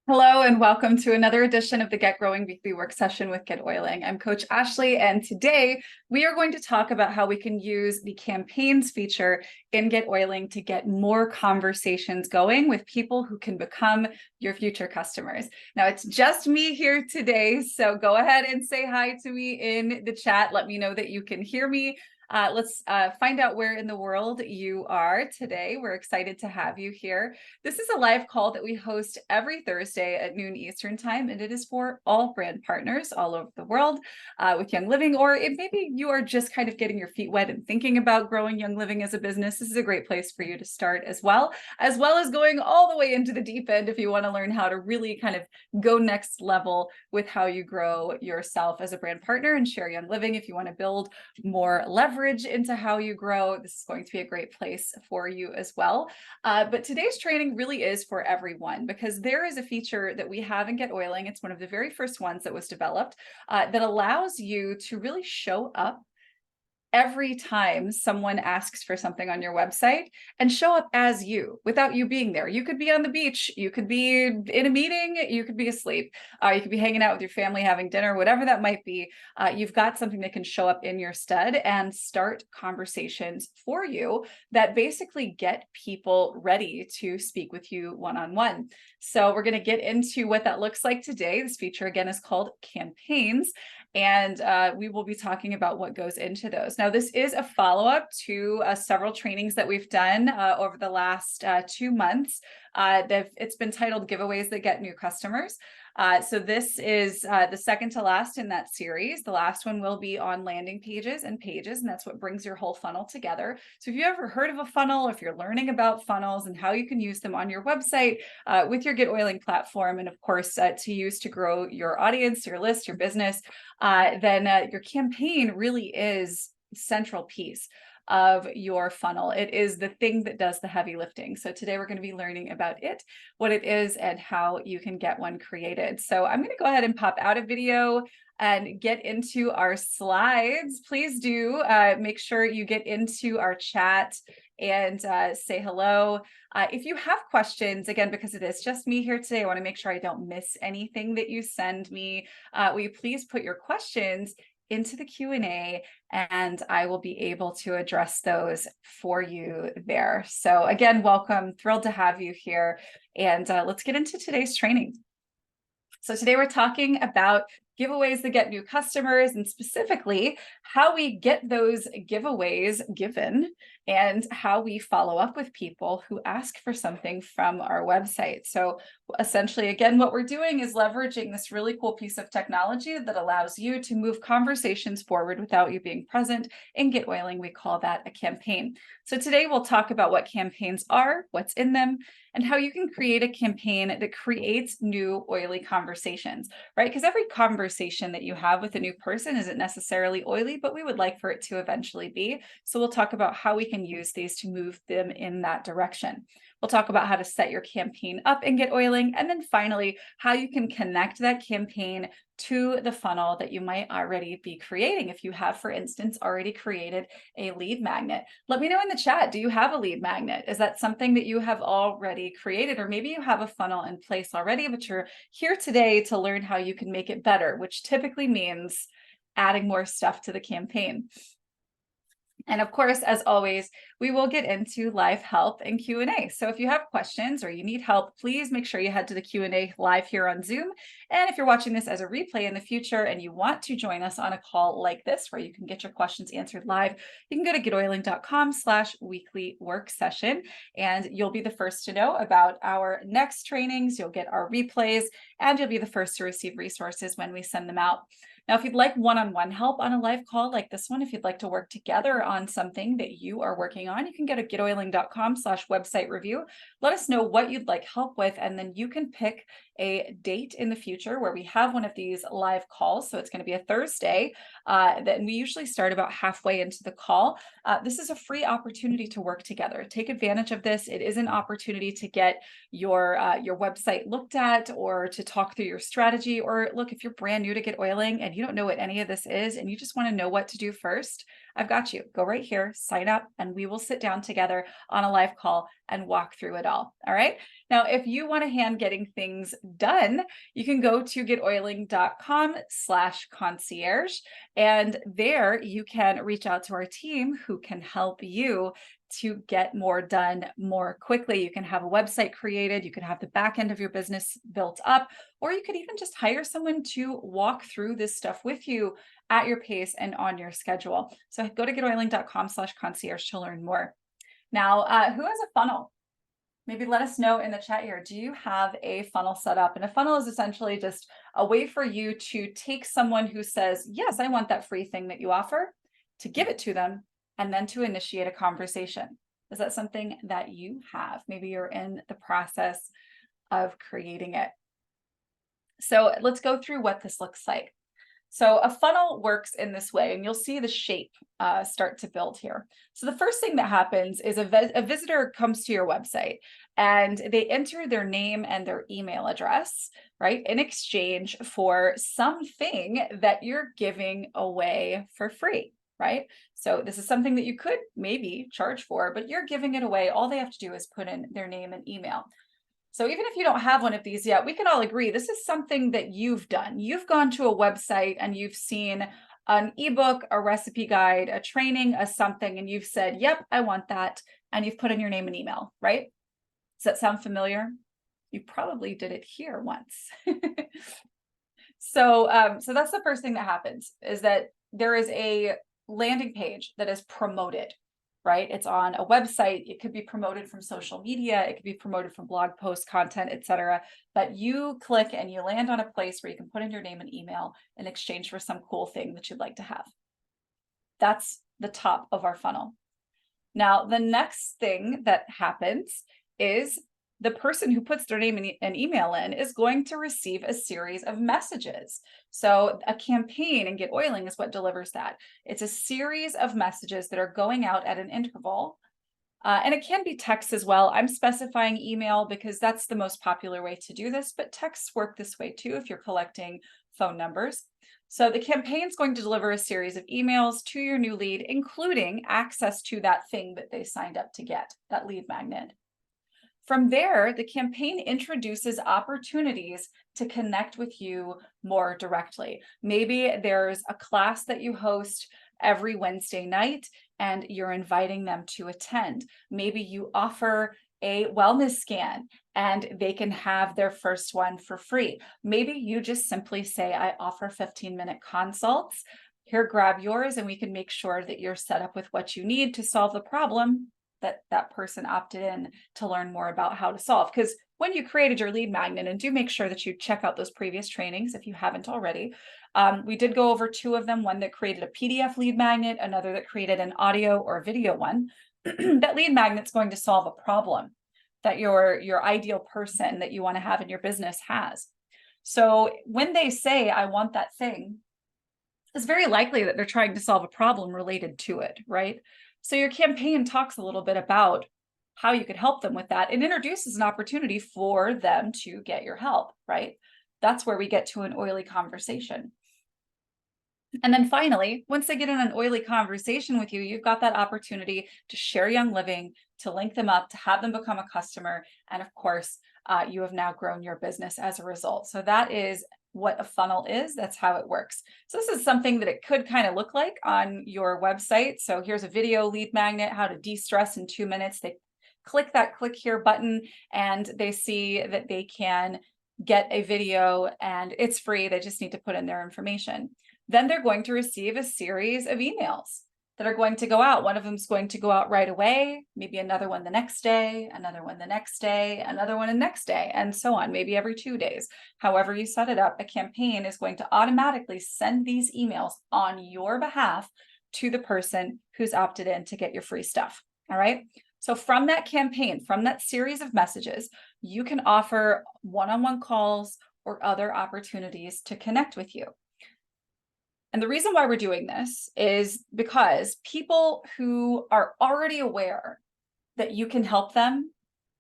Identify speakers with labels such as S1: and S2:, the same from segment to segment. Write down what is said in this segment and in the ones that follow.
S1: Hello and welcome to another edition of the Get Growing Weekly Work Session with GetOiling. I'm Coach Ashley, and today we are going to talk about how we can use the campaigns feature in GetOiling to get more conversations going with people who can become your future customers. Now, it's just me here today, so go ahead and say hi to me in the chat. Let me know that you can hear me. Let's find out where in the world you are today. We're excited to have you here. This is a live call that we host every Thursday at noon Eastern time, and it is for all brand partners all over the world with Young Living, or if maybe you are just kind of getting your feet wet and thinking about growing Young Living as a business. This is a great place for you to start as well as going all the way into the deep end if you want to learn how to really kind of go next level with how you grow yourself as a brand partner and share Young Living. If you want to build more leverage into how you grow, this is going to be a great place for you as well. But today's training really is for everyone because there is a feature that we have in GetOiling. It's one of the very first ones that was developed that allows you to really show up every time someone asks for something on your website and show up as you without you being there. You could be on the beach, you could be in a meeting, you could be asleep, you could be hanging out with your family, having dinner, whatever that might be. You've got something that can show up in your stead and start conversations for you that basically get people ready to speak with you one-on-one. So we're going to get into what that looks like today. This feature again is called campaigns. And we will be talking about what goes into those. Now, this is a follow-up to several trainings that we've done over the last 2 months. It's been titled Giveaways That Get New Customers. So this is the second to last in that series. The last one will be on landing pages and pages, and that's what brings your whole funnel together. So if you ever heard of a funnel, if you're learning about funnels and how you can use them on your website with your GetOiling platform, and of course to use to grow your audience, your list, your business, then your campaign really is a central piece of your funnel. It is the thing that does the heavy lifting. So today we're going to be learning about it, what it is, and how you can get one created. So I'm going to go ahead and pop out a video and get into our slides. Please do make sure you get into our chat and say hello. If you have questions, again, because it is just me here today, I want to make sure I don't miss anything that you send me. Will you please put your questions into the Q&A and I will be able to address those for you there. So again, welcome, thrilled to have you here. And let's get into today's training. So today we're talking about giveaways that get new customers, and specifically how we get those giveaways given and how we follow up with people who ask for something from our website. So essentially, again, what we're doing is leveraging this really cool piece of technology that allows you to move conversations forward without you being present. In GetOiling, we call that a campaign. So today we'll talk about what campaigns are, what's in them, and how you can create a campaign that creates new oily conversations, right? Because every conversation that you have with a new person isn't necessarily oily, but we would like for it to eventually be. So we'll talk about how we can use these to move them in that direction. We'll talk about how to set your campaign up and GetOiling, and then finally, how you can connect that campaign to the funnel that you might already be creating. If you have, for instance, already created a lead magnet, let me know in the chat. Do you have a lead magnet? Is that something that you have already created? Or maybe you have a funnel in place already, but you're here today to learn how you can make it better, which typically means adding more stuff to the campaign. And of course, as always, we will get into live help and Q&A. So if you have questions or you need help, please make sure you head to the Q&A live here on Zoom. And if you're watching this as a replay in the future and you want to join us on a call like this, where you can get your questions answered live, you can go to getoiling.com/weekly work session, and you'll be the first to know about our next trainings. You'll get our replays, and you'll be the first to receive resources when we send them out. Now, if you'd like one-on-one help on a live call like this one, if you'd like to work together on something that you are working on, you can go to getoiling.com/website review. Let us know what you'd like help with, and then you can pick a date in the future where we have one of these live calls. So it's going to be a Thursday. Then we usually start about halfway into the call. This is a free opportunity to work together. Take advantage of this. It is an opportunity to get your website looked at, or to talk through your strategy. Or look, if you're brand new to GetOiling and you don't know what any of this is and you just want to know what to do first, I've got you. Go right here, sign up, and we will sit down together on a live call and walk through it all. All right. Now, if you want a hand getting things done, you can go to getoiling.com/concierge. And there you can reach out to our team who can help you to get more done more quickly. You can have a website created, you can have the back end of your business built up, or you could even just hire someone to walk through this stuff with you at your pace and on your schedule. So go to getoiling.com/concierge to learn more. Now, who has a funnel? Maybe let us know in the chat here. Do you have a funnel set up? And a funnel is essentially just a way for you to take someone who says, yes, I want that free thing that you offer, to give it to them, and then to initiate a conversation. Is that something that you have? Maybe you're in the process of creating it. So let's go through what this looks like. So a funnel works in this way, and you'll see the shape start to build here. So the first thing that happens is a visitor comes to your website and they enter their name and their email address, right, in exchange for something that you're giving away for free, right? So this is something that you could maybe charge for, but you're giving it away. All they have to do is put in their name and email. So even if you don't have one of these yet, we can all agree this is something that you've done. You've gone to a website and you've seen an ebook, a recipe guide, a training, a something, and you've said, yep, I want that. And you've put in your name and email, right? Does that sound familiar? You probably did it here once. So that's the first thing that happens, is that there is a landing page that is promoted, right? It's on a website. It could be promoted from social media. It could be promoted from blog post content, etc. But you click and you land on a place where you can put in your name and email in exchange for some cool thing that you'd like to have. That's the top of our funnel. Now, the next thing that happens is the person who puts their name and email in is going to receive a series of messages. So a campaign in GetOiling is what delivers that. It's a series of messages that are going out at an interval. And it can be text as well. I'm specifying email because that's the most popular way to do this, but texts work this way too if you're collecting phone numbers. So the campaign is going to deliver a series of emails to your new lead, including access to that thing that they signed up to get, that lead magnet. From there, the campaign introduces opportunities to connect with you more directly. Maybe there's a class that you host every Wednesday night and you're inviting them to attend. Maybe you offer a wellness scan and they can have their first one for free. Maybe you just simply say, I offer 15-minute consults. Here, grab yours, and we can make sure that you're set up with what you need to solve the problem that person opted in to learn more about how to solve. Because when you created your lead magnet, and do make sure that you check out those previous trainings if you haven't already, we did go over two of them, one that created a PDF lead magnet, another that created an audio or video one. That lead magnet's going to solve a problem that your ideal person that you want to have in your business has. So when they say, I want that thing, it's very likely that they're trying to solve a problem related to it, right? So your campaign talks a little bit about how you could help them with that and introduces an opportunity for them to get your help, right? That's where we get to an oily conversation. And then finally, once they get in an oily conversation with you, you've got that opportunity to share Young Living, to link them up, to have them become a customer. And of course, you have now grown your business as a result. So that is what a funnel is. That's how it works. So this is something that it could kind of look like on your website. So here's a video lead magnet, how to de-stress in 2 minutes. They click that click here button and they see that they can get a video and it's free. They just need to put in their information. Then they're going to receive a series of emails that are going to go out. One of them is going to go out right away, maybe another one the next day, another one the next day, another one the next day, and so on, maybe every 2 days. However you set it up, a campaign is going to automatically send these emails on your behalf to the person who's opted in to get your free stuff. All right. So from that campaign, from that series of messages, you can offer one-on-one calls or other opportunities to connect with you. And the reason why we're doing this is because people who are already aware that you can help them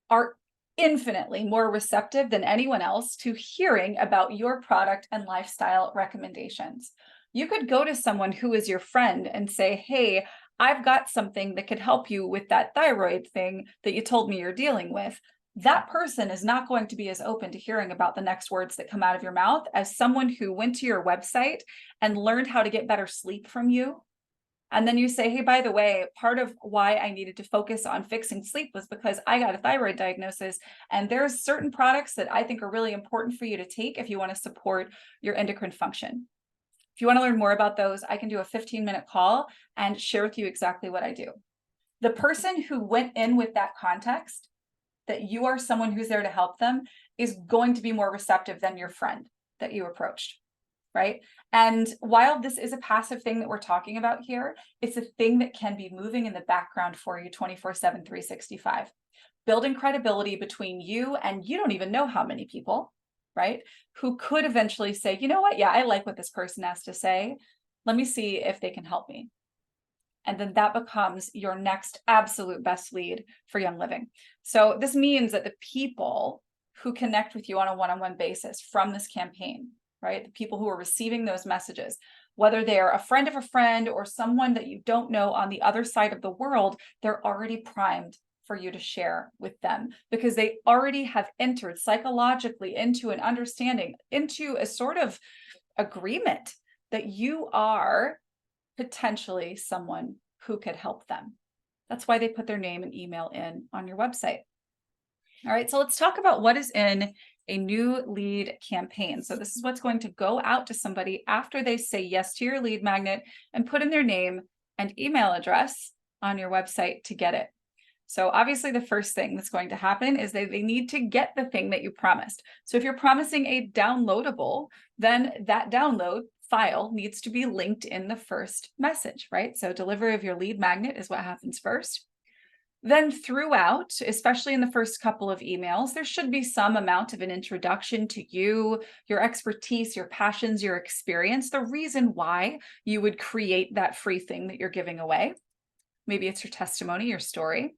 S1: are infinitely more receptive than anyone else to hearing about your product and lifestyle recommendations. You could go to someone who is your friend and say, hey, I've got something that could help you with that thyroid thing that you told me you're dealing with. That person is not going to be as open to hearing about the next words that come out of your mouth as someone who went to your website and learned how to get better sleep from you. And then you say, hey, by the way, part of why I needed to focus on fixing sleep was because I got a thyroid diagnosis. And there's certain products that I think are really important for you to take if you want to support your endocrine function. If you want to learn more about those, I can do a 15-minute call and share with you exactly what I do. The person who went in with that context, that you are someone who's there to help them, is going to be more receptive than your friend that you approached. Right? And while this is a passive thing that we're talking about here, it's a thing that can be moving in the background for you 24/7, 365. Building credibility between you and you don't even know how many people, right? Who could eventually say, you know what? Yeah, I like what this person has to say. Let me see if they can help me. And then that becomes your next absolute best lead for Young Living. So this means that the people who connect with you on a one-on-one basis from this campaign, right? The people who are receiving those messages, whether they're a friend of a friend or someone that you don't know on the other side of the world, they're already primed for you to share with them because they already have entered psychologically into an understanding, into a sort of agreement that you are potentially someone who could help them. That's why they put their name and email in on your website. All right, so let's talk about what is in a new lead campaign. So this is what's going to go out to somebody after they say yes to your lead magnet and put in their name and email address on your website to get it. So obviously the first thing that's going to happen is they need to get the thing that you promised. So if you're promising a downloadable, then that download file needs to be linked in the first message, right? So delivery of your lead magnet is what happens first. Then throughout, especially in the first couple of emails, there should be some amount of an introduction to you, your expertise, your passions, your experience, the reason why you would create that free thing that you're giving away. Maybe it's your testimony, your story.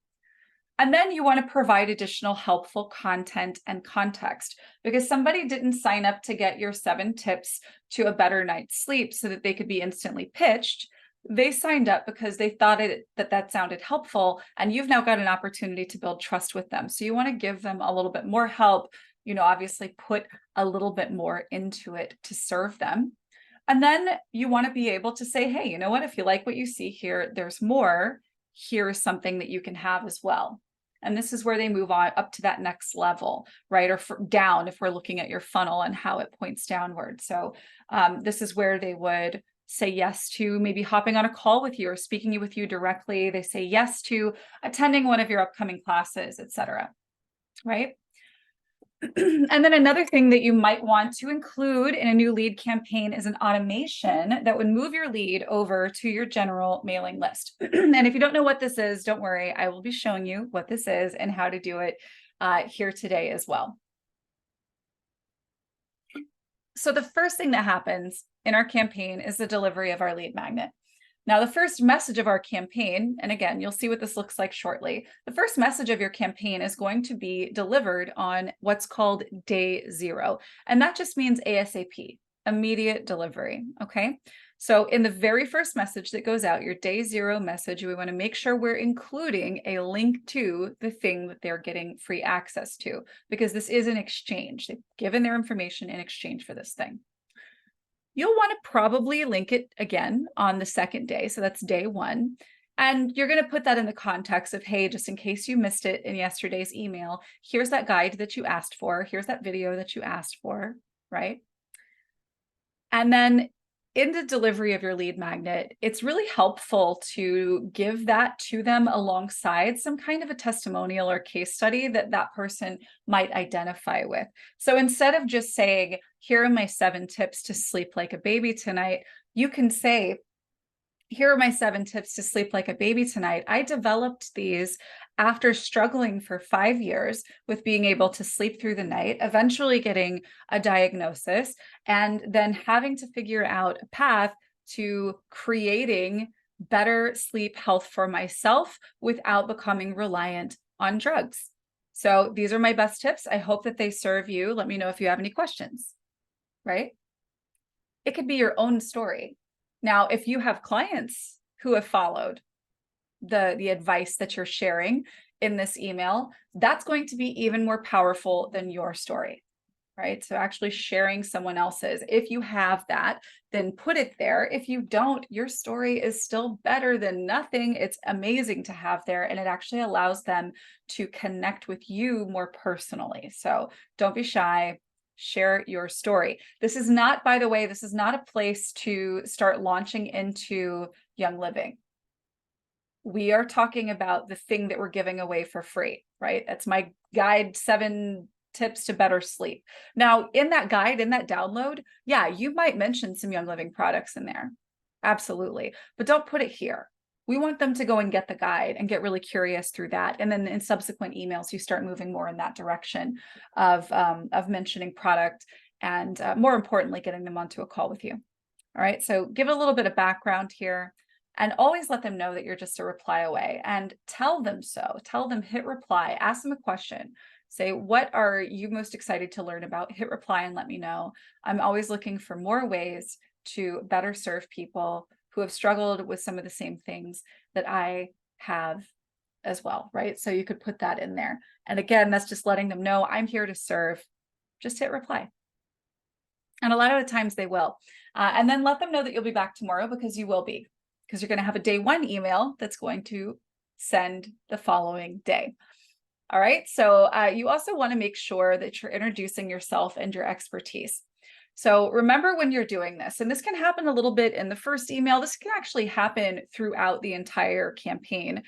S1: And then you want to provide additional helpful content and context because somebody didn't sign up to get your 7 tips to a better night's sleep so that they could be instantly pitched. They signed up because they thought that sounded helpful, and you've now got an opportunity to build trust with them. So you want to give them a little bit more help, obviously put a little bit more into it to serve them. And then you want to be able to say, hey, you know what, if you like what you see here, there's more. Here's something that you can have as well. And this is where they move on up to that next level, right? Or down if we're looking at your funnel and how it points downward. So this is where they would say yes to maybe hopping on a call with you or speaking with you directly. They say yes to attending one of your upcoming classes, etc. Right? And then another thing that you might want to include in a new lead campaign is an automation that would move your lead over to your general mailing list. And if you don't know what this is, don't worry, I will be showing you what this is and how to do it here today as well. So the first thing that happens in our campaign is the delivery of our lead magnet. Now, the first message of our campaign, and again, you'll see what this looks like shortly. The first message of your campaign is going to be delivered on what's called day 0. And that just means ASAP, immediate delivery, okay? So in the very first message that goes out, your day 0 message, we want to make sure we're including a link to the thing that they're getting free access to, because this is an exchange. They've given their information in exchange for this thing. You'll want to probably link it again on the second day. So that's day 1. And you're going to put that in the context of, hey, just in case you missed it in yesterday's email, here's that guide that you asked for. Here's that video that you asked for, right? And then in the delivery of your lead magnet, it's really helpful to give that to them alongside some kind of a testimonial or case study that that person might identify with. So instead of just saying, here are my 7 tips to sleep like a baby tonight, you can say, here are my 7 tips to sleep like a baby tonight. I developed these after struggling for 5 years with being able to sleep through the night, eventually getting a diagnosis, and then having to figure out a path to creating better sleep health for myself without becoming reliant on drugs. So these are my best tips. I hope that they serve you. Let me know if you have any questions, right? It could be your own story. Now, if you have clients who have followed the advice that you're sharing in this email, that's going to be even more powerful than your story, right? So actually sharing someone else's. If you have that, then put it there. If you don't, your story is still better than nothing. It's amazing to have there, and it actually allows them to connect with you more personally. So don't be shy. Share your story. This is not, by the way, this is not a place to start launching into Young Living. We are talking about the thing that we're giving away for free, right? That's my guide, 7 tips to better sleep. Now, in that guide, in that download, yeah, you might mention some Young Living products in there. Absolutely. But don't put it here. We want them to go and get the guide and get really curious through that. And then in subsequent emails, you start moving more in that direction of mentioning product and more importantly, getting them onto a call with you. All right. So give it a little bit of background here. And always let them know that you're just a reply away, and tell them so. Tell them, hit reply, ask them a question. Say, what are you most excited to learn about? Hit reply and let me know. I'm always looking for more ways to better serve people who have struggled with some of the same things that I have as well, right? So you could put that in there. And again, that's just letting them know I'm here to serve. Just hit reply. And a lot of the times they will. And then let them know that you'll be back tomorrow, because you will be. Because you're going to have a day 1 email that's going to send the following day. All right. So you also want to make sure that you're introducing yourself and your expertise. So remember when you're doing this, and this can happen a little bit in the first email, this can actually happen throughout the entire campaign.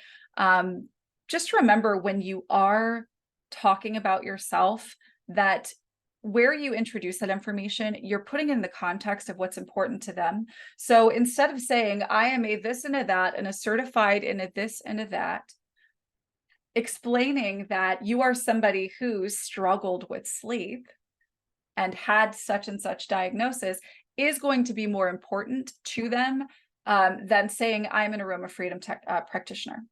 S1: Just remember when you are talking about yourself that where you introduce that information, you're putting in the context of what's important to them. So instead of saying, I am a this and a that and a certified in a this and a that, explaining that you are somebody who struggled with sleep and had such and such diagnosis is going to be more important to them than saying, I'm an aroma freedom practitioner.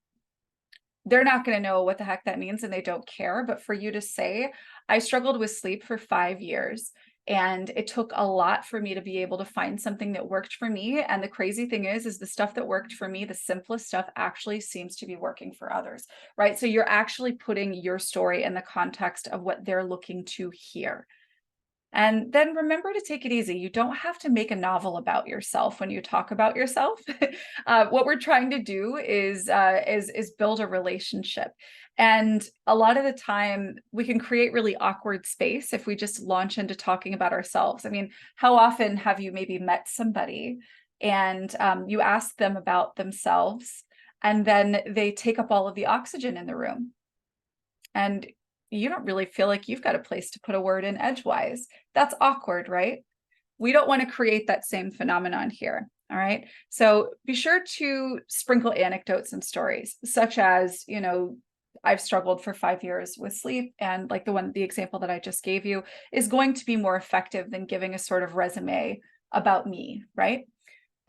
S1: They're not going to know what the heck that means, and they don't care. But for you to say, I struggled with sleep for 5 years, and it took a lot for me to be able to find something that worked for me. And the crazy thing is the stuff that worked for me, the simplest stuff, actually seems to be working for others, right? So you're actually putting your story in the context of what they're looking to hear. And then remember to take it easy. You don't have to make a novel about yourself when you talk about yourself. What we're trying to do is build a relationship. And a lot of the time we can create really awkward space if we just launch into talking about ourselves. I mean, how often have you maybe met somebody and you ask them about themselves, and then they take up all of the oxygen in the room? And you don't really feel like you've got a place to put a word in edgewise. That's awkward, right? We don't want to create that same phenomenon here. All right. So be sure to sprinkle anecdotes and stories, such as, I've struggled for 5 years with sleep. And like the example that I just gave you is going to be more effective than giving a sort of resume about me, right?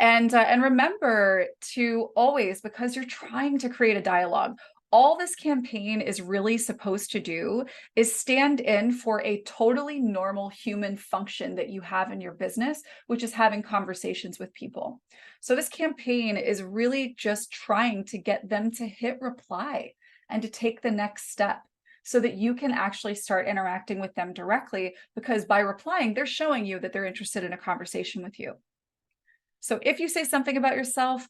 S1: And remember to always, because you're trying to create a dialogue, all this campaign is really supposed to do is stand in for a totally normal human function that you have in your business, which is having conversations with people. So this campaign is really just trying to get them to hit reply and to take the next step so that you can actually start interacting with them directly, because by replying, they're showing you that they're interested in a conversation with you. So if you say something about yourself,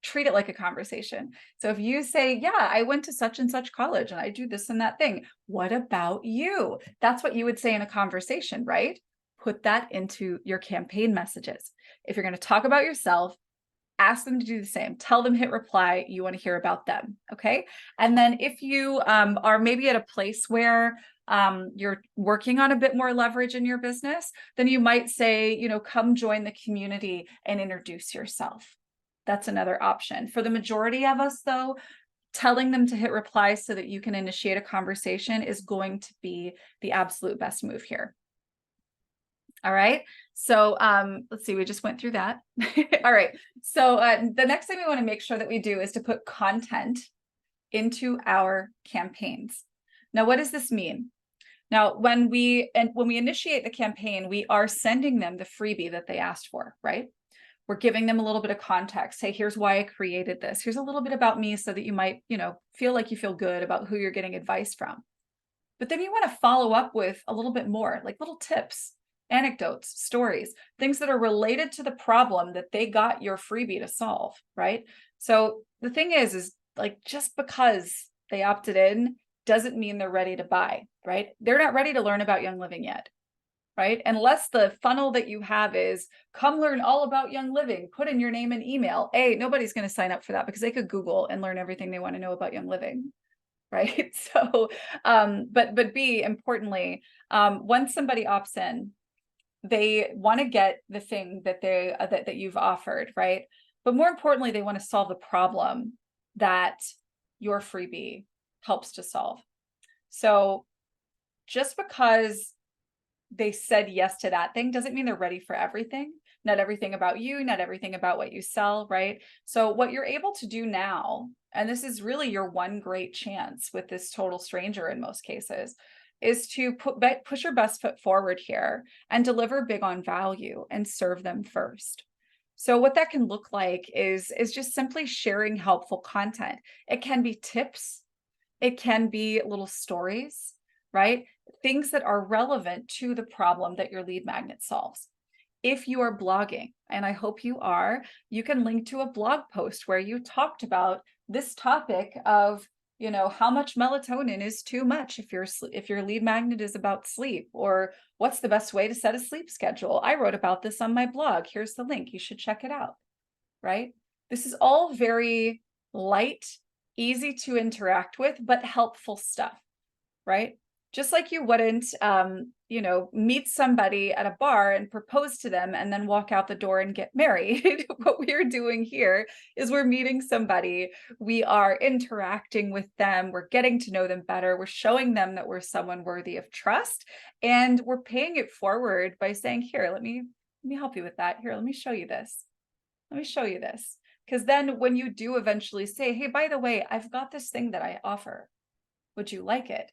S1: treat it like a conversation. So if you say, yeah, I went to such and such college and I do this and that thing, what about you? That's what you would say in a conversation, right? Put that into your campaign messages. If you're going to talk about yourself, ask them to do the same. Tell them, hit reply, you want to hear about them. Okay. And then if you are maybe at a place where you're working on a bit more leverage in your business, then you might say, come join the community and introduce yourself. That's another option. For the majority of us, though, telling them to hit reply so that you can initiate a conversation is going to be the absolute best move here. All right. So let's see, we just went through that. All right. So the next thing we want to make sure that we do is to put content into our campaigns. Now, what does this mean? Now, when we initiate the campaign, we are sending them the freebie that they asked for, right? We're giving them a little bit of context. Hey, here's why I created this. Here's a little bit about me so that you might, feel like you feel good about who you're getting advice from. But then you want to follow up with a little bit more, like little tips, anecdotes, stories, things that are related to the problem that they got your freebie to solve, right? So the thing is like, just because they opted in doesn't mean they're ready to buy, right? They're not ready to learn about Young Living yet, right? Unless the funnel that you have is come learn all about Young Living, put in your name and email. A, nobody's going to sign up for that because they could Google and learn everything they want to know about Young Living. Right. So, but B, importantly, once somebody opts in, they want to get the thing that that you've offered, right? But more importantly, they want to solve the problem that your freebie helps to solve. So just because they said yes to that thing doesn't mean they're ready for everything. Not everything about you, not everything about what you sell, right? So what you're able to do now, and this is really your one great chance with this total stranger in most cases, is to push your best foot forward here and deliver big on value and serve them first. So what that can look like is just simply sharing helpful content. It can be tips, it can be little stories, right? Things that are relevant to the problem that your lead magnet solves. If you are blogging, and I hope you are, you can link to a blog post where you talked about this topic of, how much melatonin is too much if your lead magnet is about sleep, or what's the best way to set a sleep schedule. I wrote about this on my blog. Here's the link. You should check it out, right? This is all very light, easy to interact with, but helpful stuff, right? Just like you wouldn't, meet somebody at a bar and propose to them and then walk out the door and get married. What we're doing here is we're meeting somebody, we are interacting with them, we're getting to know them better, we're showing them that we're someone worthy of trust, and we're paying it forward by saying, here, let me help you with that. Here, let me show you this. Let me show you this. Because then when you do eventually say, hey, by the way, I've got this thing that I offer, would you like it?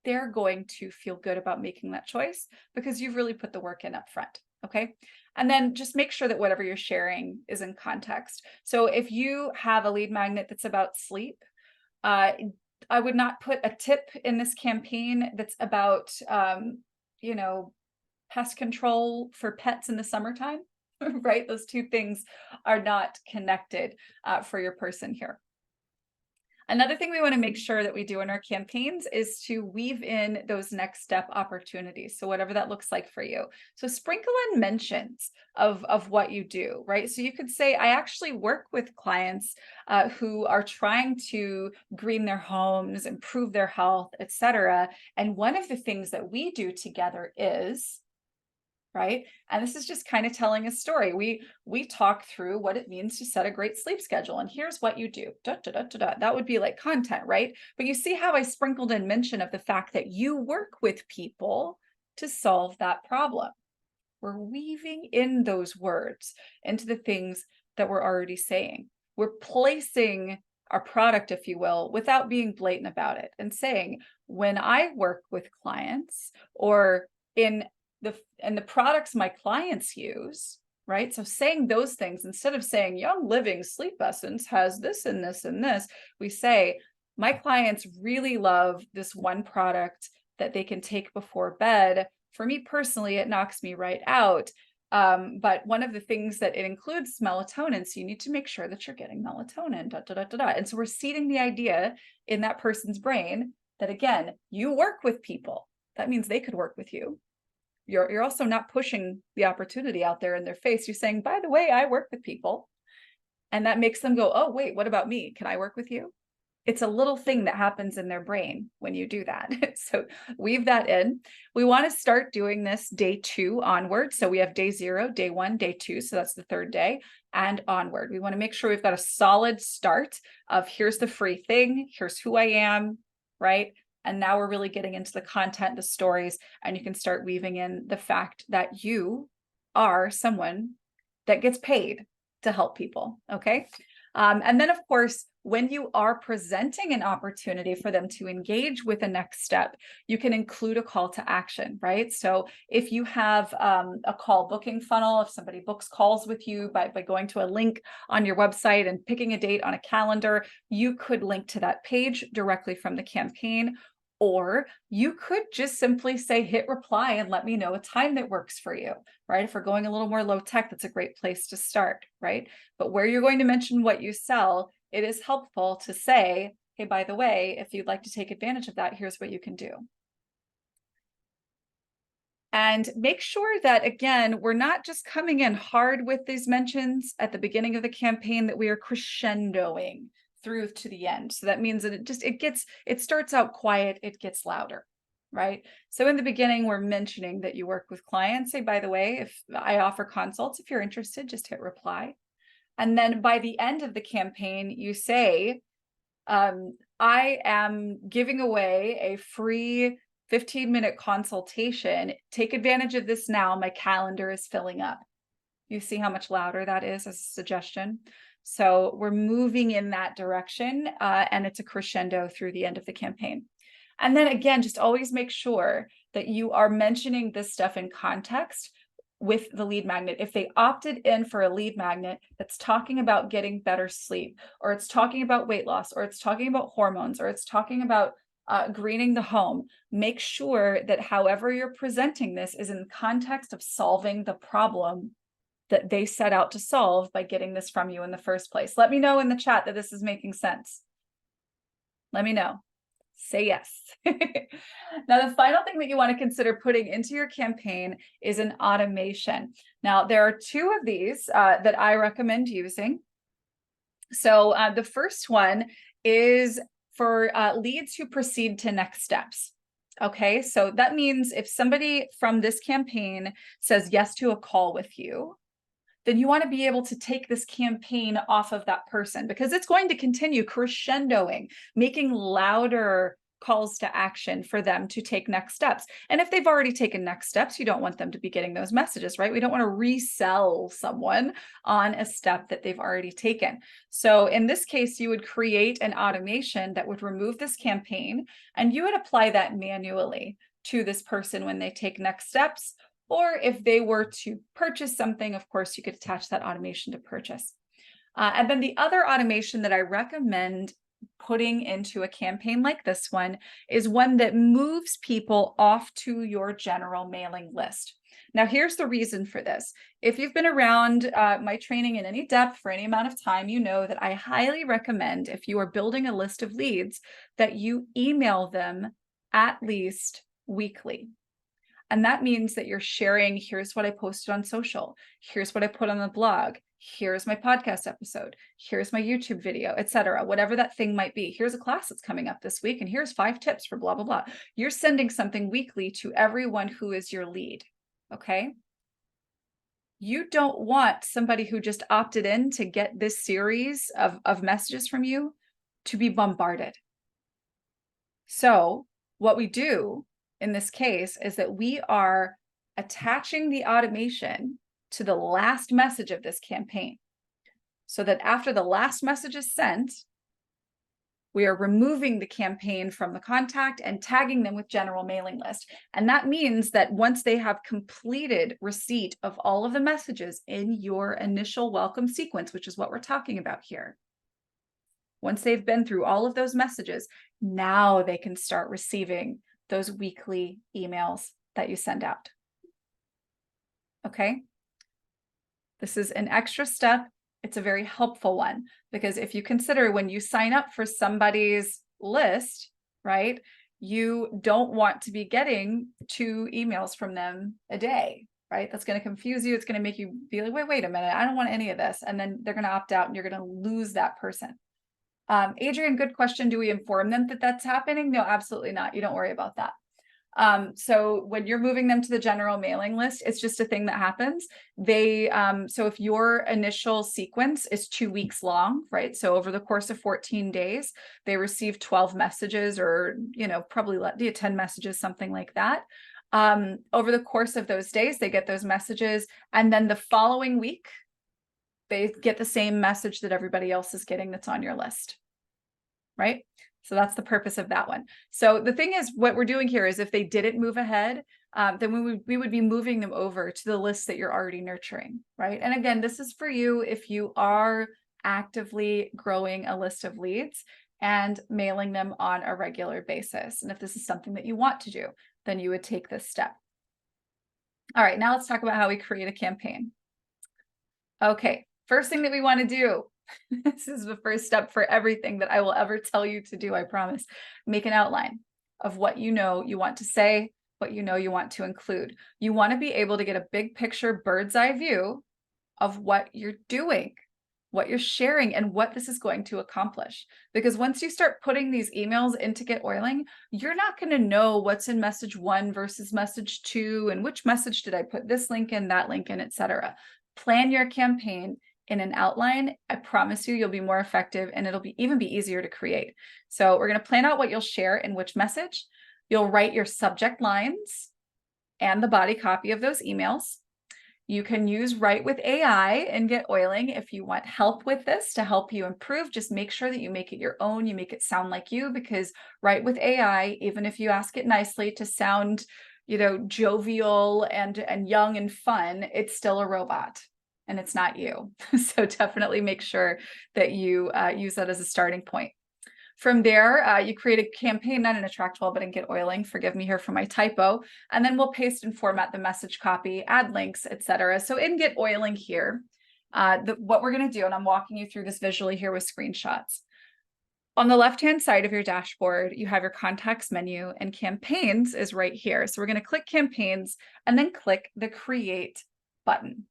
S1: They're going to feel good about making that choice because you've really put the work in up front. Okay. And then just make sure that whatever you're sharing is in context. So if you have a lead magnet that's about sleep, I would not put a tip in this campaign that's about, pest control for pets in the summertime, right? Those two things are not connected for your person here. Another thing we want to make sure that we do in our campaigns is to weave in those next step opportunities. So whatever that looks like for you. So sprinkle in mentions of what you do, right? So you could say, I actually work with clients who are trying to green their homes, improve their health, etc. And one of the things that we do together is, right? And this is just kind of telling a story. We talk through what it means to set a great sleep schedule, and here's what you do. Da, da, da, da, da. That would be like content, right? But you see how I sprinkled in mention of the fact that you work with people to solve that problem. We're weaving in those words into the things that we're already saying. We're placing our product, if you will, without being blatant about it and saying, when I work with clients, or in the products my clients use, right? So saying those things, instead of saying Young Living Sleep Essence has this and this and this, we say, my clients really love this one product that they can take before bed. For me personally, it knocks me right out. But one of the things that it includes melatonin, so you need to make sure that you're getting melatonin, da, da, da, da, da. And so we're seeding the idea in that person's brain that, again, you work with people. That means they could work with you. You're also not pushing the opportunity out there in their face. You're saying, by the way, I work with people. And that makes them go, oh, wait, what about me? Can I work with you? It's a little thing that happens in their brain when you do that. So weave that in. We want to start doing this day 2 onward. So we have day 0, day 1, day 2. So that's the 3rd day and onward. We want to make sure we've got a solid start of here's the free thing. Here's who I am, right? And now we're really getting into the content, the stories, and you can start weaving in the fact that you are someone that gets paid to help people. Okay. And then, of course, when you are presenting an opportunity for them to engage with a next step, you can include a call to action, right? So if you have a call booking funnel, if somebody books calls with you by going to a link on your website and picking a date on a calendar, you could link to that page directly from the campaign. Or you could just simply say, hit reply and let me know a time that works for you, right? If we're going a little more low tech, that's a great place to start, right? But where you're going to mention what you sell, it is helpful to say, hey, by the way, if you'd like to take advantage of that, here's what you can do. And make sure that, again, we're not just coming in hard with these mentions at the beginning of the campaign, that we are crescendoing through to the end. So that means that it starts out quiet, it gets louder, right? So in the beginning, we're mentioning that you work with clients. Say, by the way, if I offer consults, if you're interested, just hit reply. And then by the end of the campaign, you say, I am giving away a free 15-minute consultation. Take advantage of this now. My calendar is filling up. You see how much louder that is as a suggestion? So we're moving in that direction, and it's a crescendo through the end of the campaign. And then again, just always make sure that you are mentioning this stuff in context with the lead magnet. If they opted in for a lead magnet that's talking about getting better sleep, or it's talking about weight loss, or it's talking about hormones, or it's talking about greening the home, make sure that however you're presenting this is in the context of solving the problem that they set out to solve by getting this from you in the first place. Let me know in the chat that this is making sense. Let me know. Say yes. Now, the final thing that you want to consider putting into your campaign is an automation. Now, there are two of these that I recommend using. So the first one is for leads who proceed to next steps. Okay, so that means if somebody from this campaign says yes to a call with you, then you want to be able to take this campaign off of that person, because it's going to continue crescendoing, making louder calls to action for them to take next steps. And if they've already taken next steps, you don't want them to be getting those messages, right? We don't want to resell someone on a step that they've already taken. So in this case, you would create an automation that would remove this campaign, and you would apply that manually to this person when they take next steps. Or if they were to purchase something, of course, you could attach that automation to purchase. And then the other automation that I recommend putting into a campaign like this one is one that moves people off to your general mailing list. Now, here's the reason for this. If you've been around my training in any depth for any amount of time, you know that I highly recommend, if you are building a list of leads, that you email them at least weekly. And that means that you're sharing, here's what I posted on social, here's what I put on the blog, here's my podcast episode, here's my YouTube video, etc. Whatever that thing might be. Here's a class that's coming up this week, and here's 5 tips for blah, blah, blah. You're sending something weekly to everyone who is your lead, okay? You don't want somebody who just opted in to get this series of messages from you to be bombarded. So what we do in this case is that we are attaching the automation to the last message of this campaign, so that after the last message is sent, we are removing the campaign from the contact and tagging them with general mailing list. And that means that once they have completed receipt of all of the messages in your initial welcome sequence, which is what we're talking about here, once they've been through all of those messages, now they can start receiving those weekly emails that you send out. Okay? This is an extra step. It's a very helpful one, because if you consider when you sign up for somebody's list, right, you don't want to be getting 2 emails from them a day, right? That's going to confuse you. It's going to make you be like, wait a minute, I don't want any of this. And then they're going to opt out and you're going to lose that person. Adrian, good question. Do we inform them that that's happening? No, absolutely not. You don't worry about that. So when you're moving them to the general mailing list, it's just a thing that happens. So if your initial sequence is 2 weeks long, right? So over the course of 14 days, they receive 12 messages, or, probably 10 messages, something like that. Over the course of those days, they get those messages. And then the following week, they get the same message that everybody else is getting that's on your list, right? So that's the purpose of that one. So the thing is, what we're doing here is if they didn't move ahead, then we would be moving them over to the list that you're already nurturing, right? And again, this is for you if you are actively growing a list of leads and mailing them on a regular basis. And if this is something that you want to do, then you would take this step. All right, now let's talk about how we create a campaign. Okay, first thing that we want to do, this is the first step for everything that I will ever tell you to do, I promise. Make an outline of what you know you want to say, what you know you want to include. You want to be able to get a big picture, bird's eye view of what you're doing, what you're sharing, and what this is going to accomplish. Because once you start putting these emails into GetOiling, you're not going to know what's in message 1 versus message 2, and which message did I put this link in, that link in, etc. Plan your campaign in an outline. I promise you'll be more effective, and it'll even be easier to create. So we're going to plan out what you'll share in which message. You'll write your subject lines and the body copy of those emails. You can use Write with AI in GetOiling if you want help with this to help you improve. Just make sure that you make it your own, you make it sound like you, because Write with AI, even if you ask it nicely to sound, jovial and young and fun, it's still a robot and it's not you. So definitely make sure that you use that as a starting point. From there, you create a campaign, not in Attractwell, but in GetOiling. Forgive me here for my typo. And then we'll paste and format the message copy, add links, etc. So in GetOiling here, what we're going to do, and I'm walking you through this visually here with screenshots. On the left-hand side of your dashboard, you have your contacts menu, and campaigns is right here. So we're going to click campaigns and then click the create button.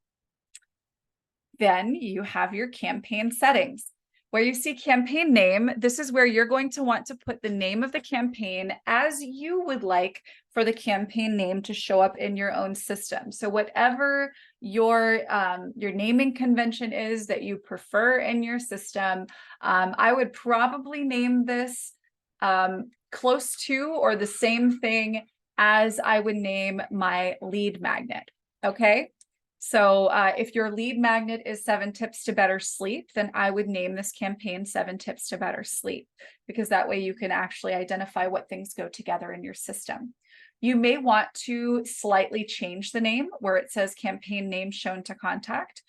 S1: Then you have your campaign settings. Where you see campaign name, this is where you're going to want to put the name of the campaign as you would like for the campaign name to show up in your own system. So whatever your naming convention is that you prefer in your system, I would probably name this close to or the same thing as I would name my lead magnet, okay? So if your lead magnet is 7 Tips to Better Sleep, then I would name this campaign 7 Tips to Better Sleep, because that way you can actually identify what things go together in your system. You may want to slightly change the name where it says campaign name shown to contact.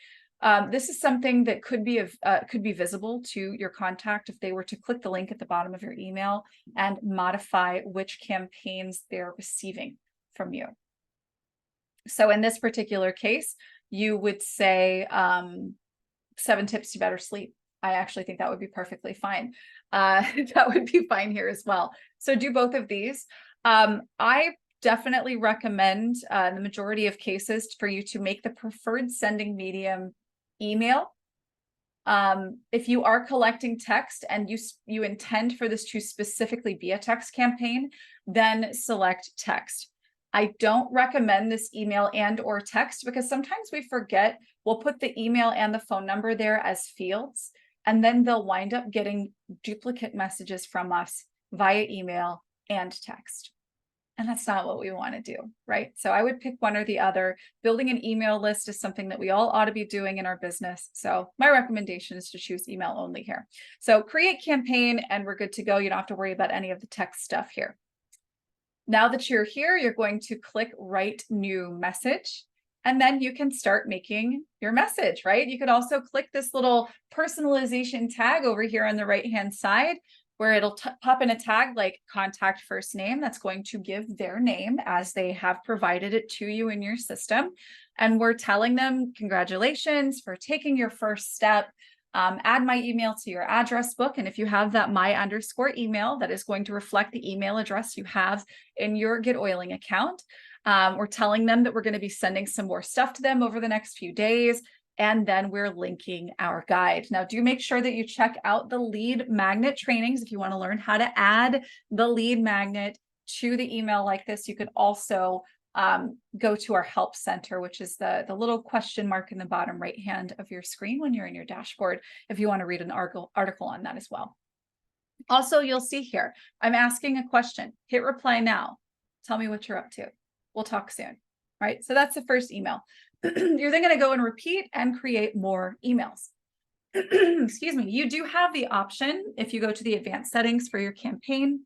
S1: This is something that could be visible to your contact if they were to click the link at the bottom of your email and modify which campaigns they're receiving from you. So in this particular case, you would say 7 Tips to Better Sleep. I actually think that would be perfectly fine. That would be fine here as well. So do both of these. I definitely recommend in the majority of cases for you to make the preferred sending medium email. If you are collecting text and you intend for this to specifically be a text campaign, then select text. I don't recommend this email and or text because sometimes we forget we'll put the email and the phone number there as fields, and then they'll wind up getting duplicate messages from us via email and text. And that's not what we want to do, right? So I would pick one or the other. Building an email list is something that we all ought to be doing in our business. So my recommendation is to choose email only here. So create campaign and we're good to go. You don't have to worry about any of the text stuff here. Now that you're here, you're going to click Write New Message, and then you can start making your message, right? You could also click this little personalization tag over here on the right-hand side where it'll pop in a tag like contact first name. That's going to give their name as they have provided it to you in your system. And we're telling them, congratulations for taking your first step. Add my email to your address book. And if you have that my_email, that is going to reflect the email address you have in your GetOiling account. We're telling them that we're going to be sending some more stuff to them over the next few days. And then we're linking our guide. Now, do make sure that you check out the lead magnet trainings if you want to learn how to add the lead magnet to the email like this. You could also go to our help center, which is the little question mark in the bottom right hand of your screen when you're in your dashboard, if you want to read an article on that as well. Also, you'll see here, I'm asking a question. Hit reply now. Tell me what you're up to. We'll talk soon. Right? So that's the first email. You're then going to go and repeat and create more emails. Excuse me. You do have the option, if you go to the advanced settings for your campaign,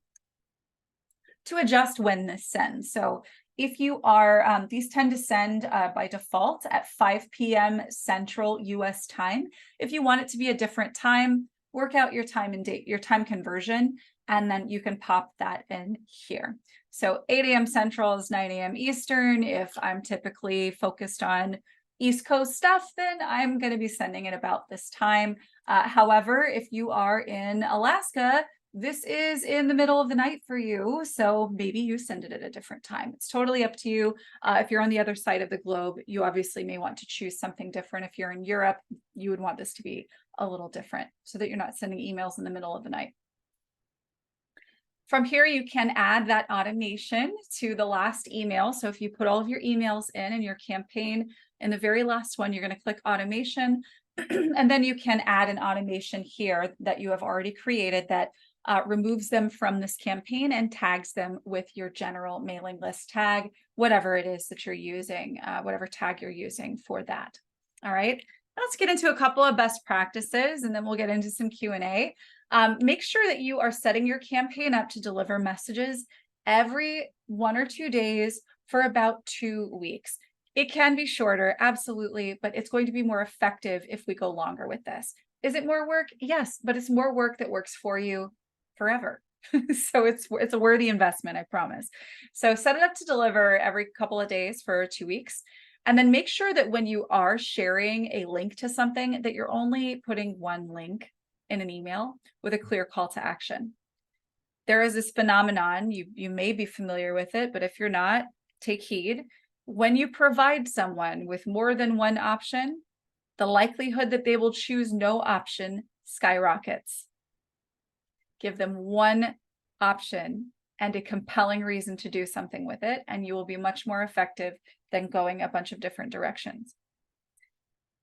S1: to adjust when this sends. So if you are, these tend to send by default at 5 p.m. Central US time. If you want it to be a different time, work out your time and date, your time conversion, and then you can pop that in here. So 8 a.m. Central is 9 a.m. Eastern. If I'm typically focused on East Coast stuff, then I'm going to be sending it about this time. However, if you are in Alaska, this is in the middle of the night for you, so maybe you send it at a different time. It's totally up to you. If you're on the other side of the globe, you obviously may want to choose something different. If you're in Europe, you would want this to be a little different so that you're not sending emails in the middle of the night. From here, you can add that automation to the last email. So if you put all of your emails in your campaign, in the very last one, you're going to click automation, and then you can add an automation here that you have already created that removes them from this campaign and tags them with your general mailing list tag, whatever it is that you're using, whatever tag you're using for that. All right, let's get into a couple of best practices, and then we'll get into some Q&A. Make sure that you are setting your campaign up to deliver messages every 1 or 2 days for about 2 weeks. It can be shorter, absolutely, but it's going to be more effective if we go longer with this. Is it more work? Yes, but it's more work that works for you forever. So it's a worthy investment, I promise. So set it up to deliver every couple of days for 2 weeks. And then make sure that when you are sharing a link to something, that you're only putting one link in an email with a clear call to action. There is this phenomenon, you may be familiar with it, but if you're not, take heed. When you provide someone with more than one option, the likelihood that they will choose no option skyrockets. Give them one option and a compelling reason to do something with it, and you will be much more effective than going a bunch of different directions.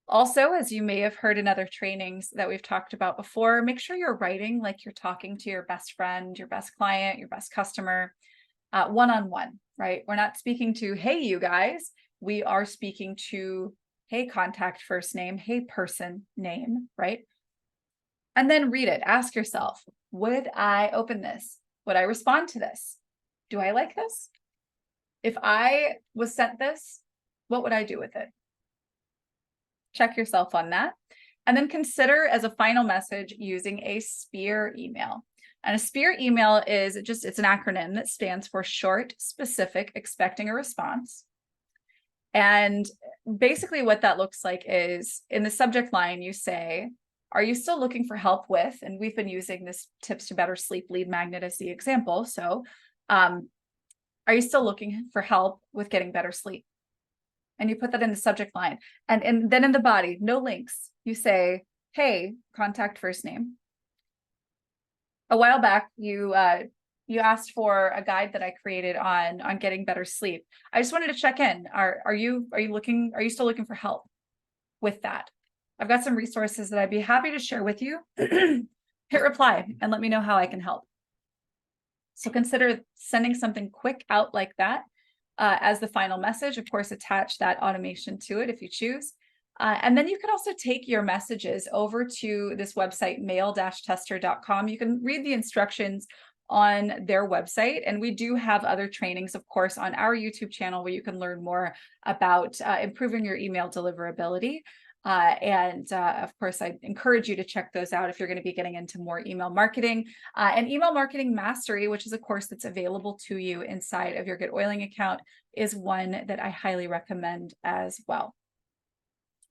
S1: Also, as you may have heard in other trainings that we've talked about before, make sure you're writing like you're talking to your best friend, your best client, your best customer, one-on-one, right? We're not speaking to, hey, you guys. We are speaking to, hey, contact first name, hey, person name, right? And then read it. Ask yourself, would I open this? Would I respond to this? Do I like this? If I was sent this, what would I do with it? Check yourself on that. And then consider as a final message using a SPEAR email. And a SPEAR email is it's an acronym that stands for short, specific, expecting a response. And basically what that looks like is in the subject line, you say, are you still looking for help with, and we've been using this tips to better sleep lead magnet as the example. So are you still looking for help with getting better sleep? And you put that in the subject line. And then in the body, no links, you say, hey, contact first name. A while back, you asked for a guide that I created on getting better sleep. I just wanted to check in. Are you still looking for help with that? I've got some resources that I'd be happy to share with you. Hit reply and let me know how I can help. So consider sending something quick out like that as the final message. Of course, attach that automation to it if you choose. And then you can also take your messages over to this website, mail-tester.com. You can read the instructions on their website. And we do have other trainings, of course, on our YouTube channel where you can learn more about improving your email deliverability. Of course, I encourage you to check those out if you're going to be getting into more email marketing. And email marketing mastery, which is a course that's available to you inside of your GetOiling account, is one that I highly recommend as well.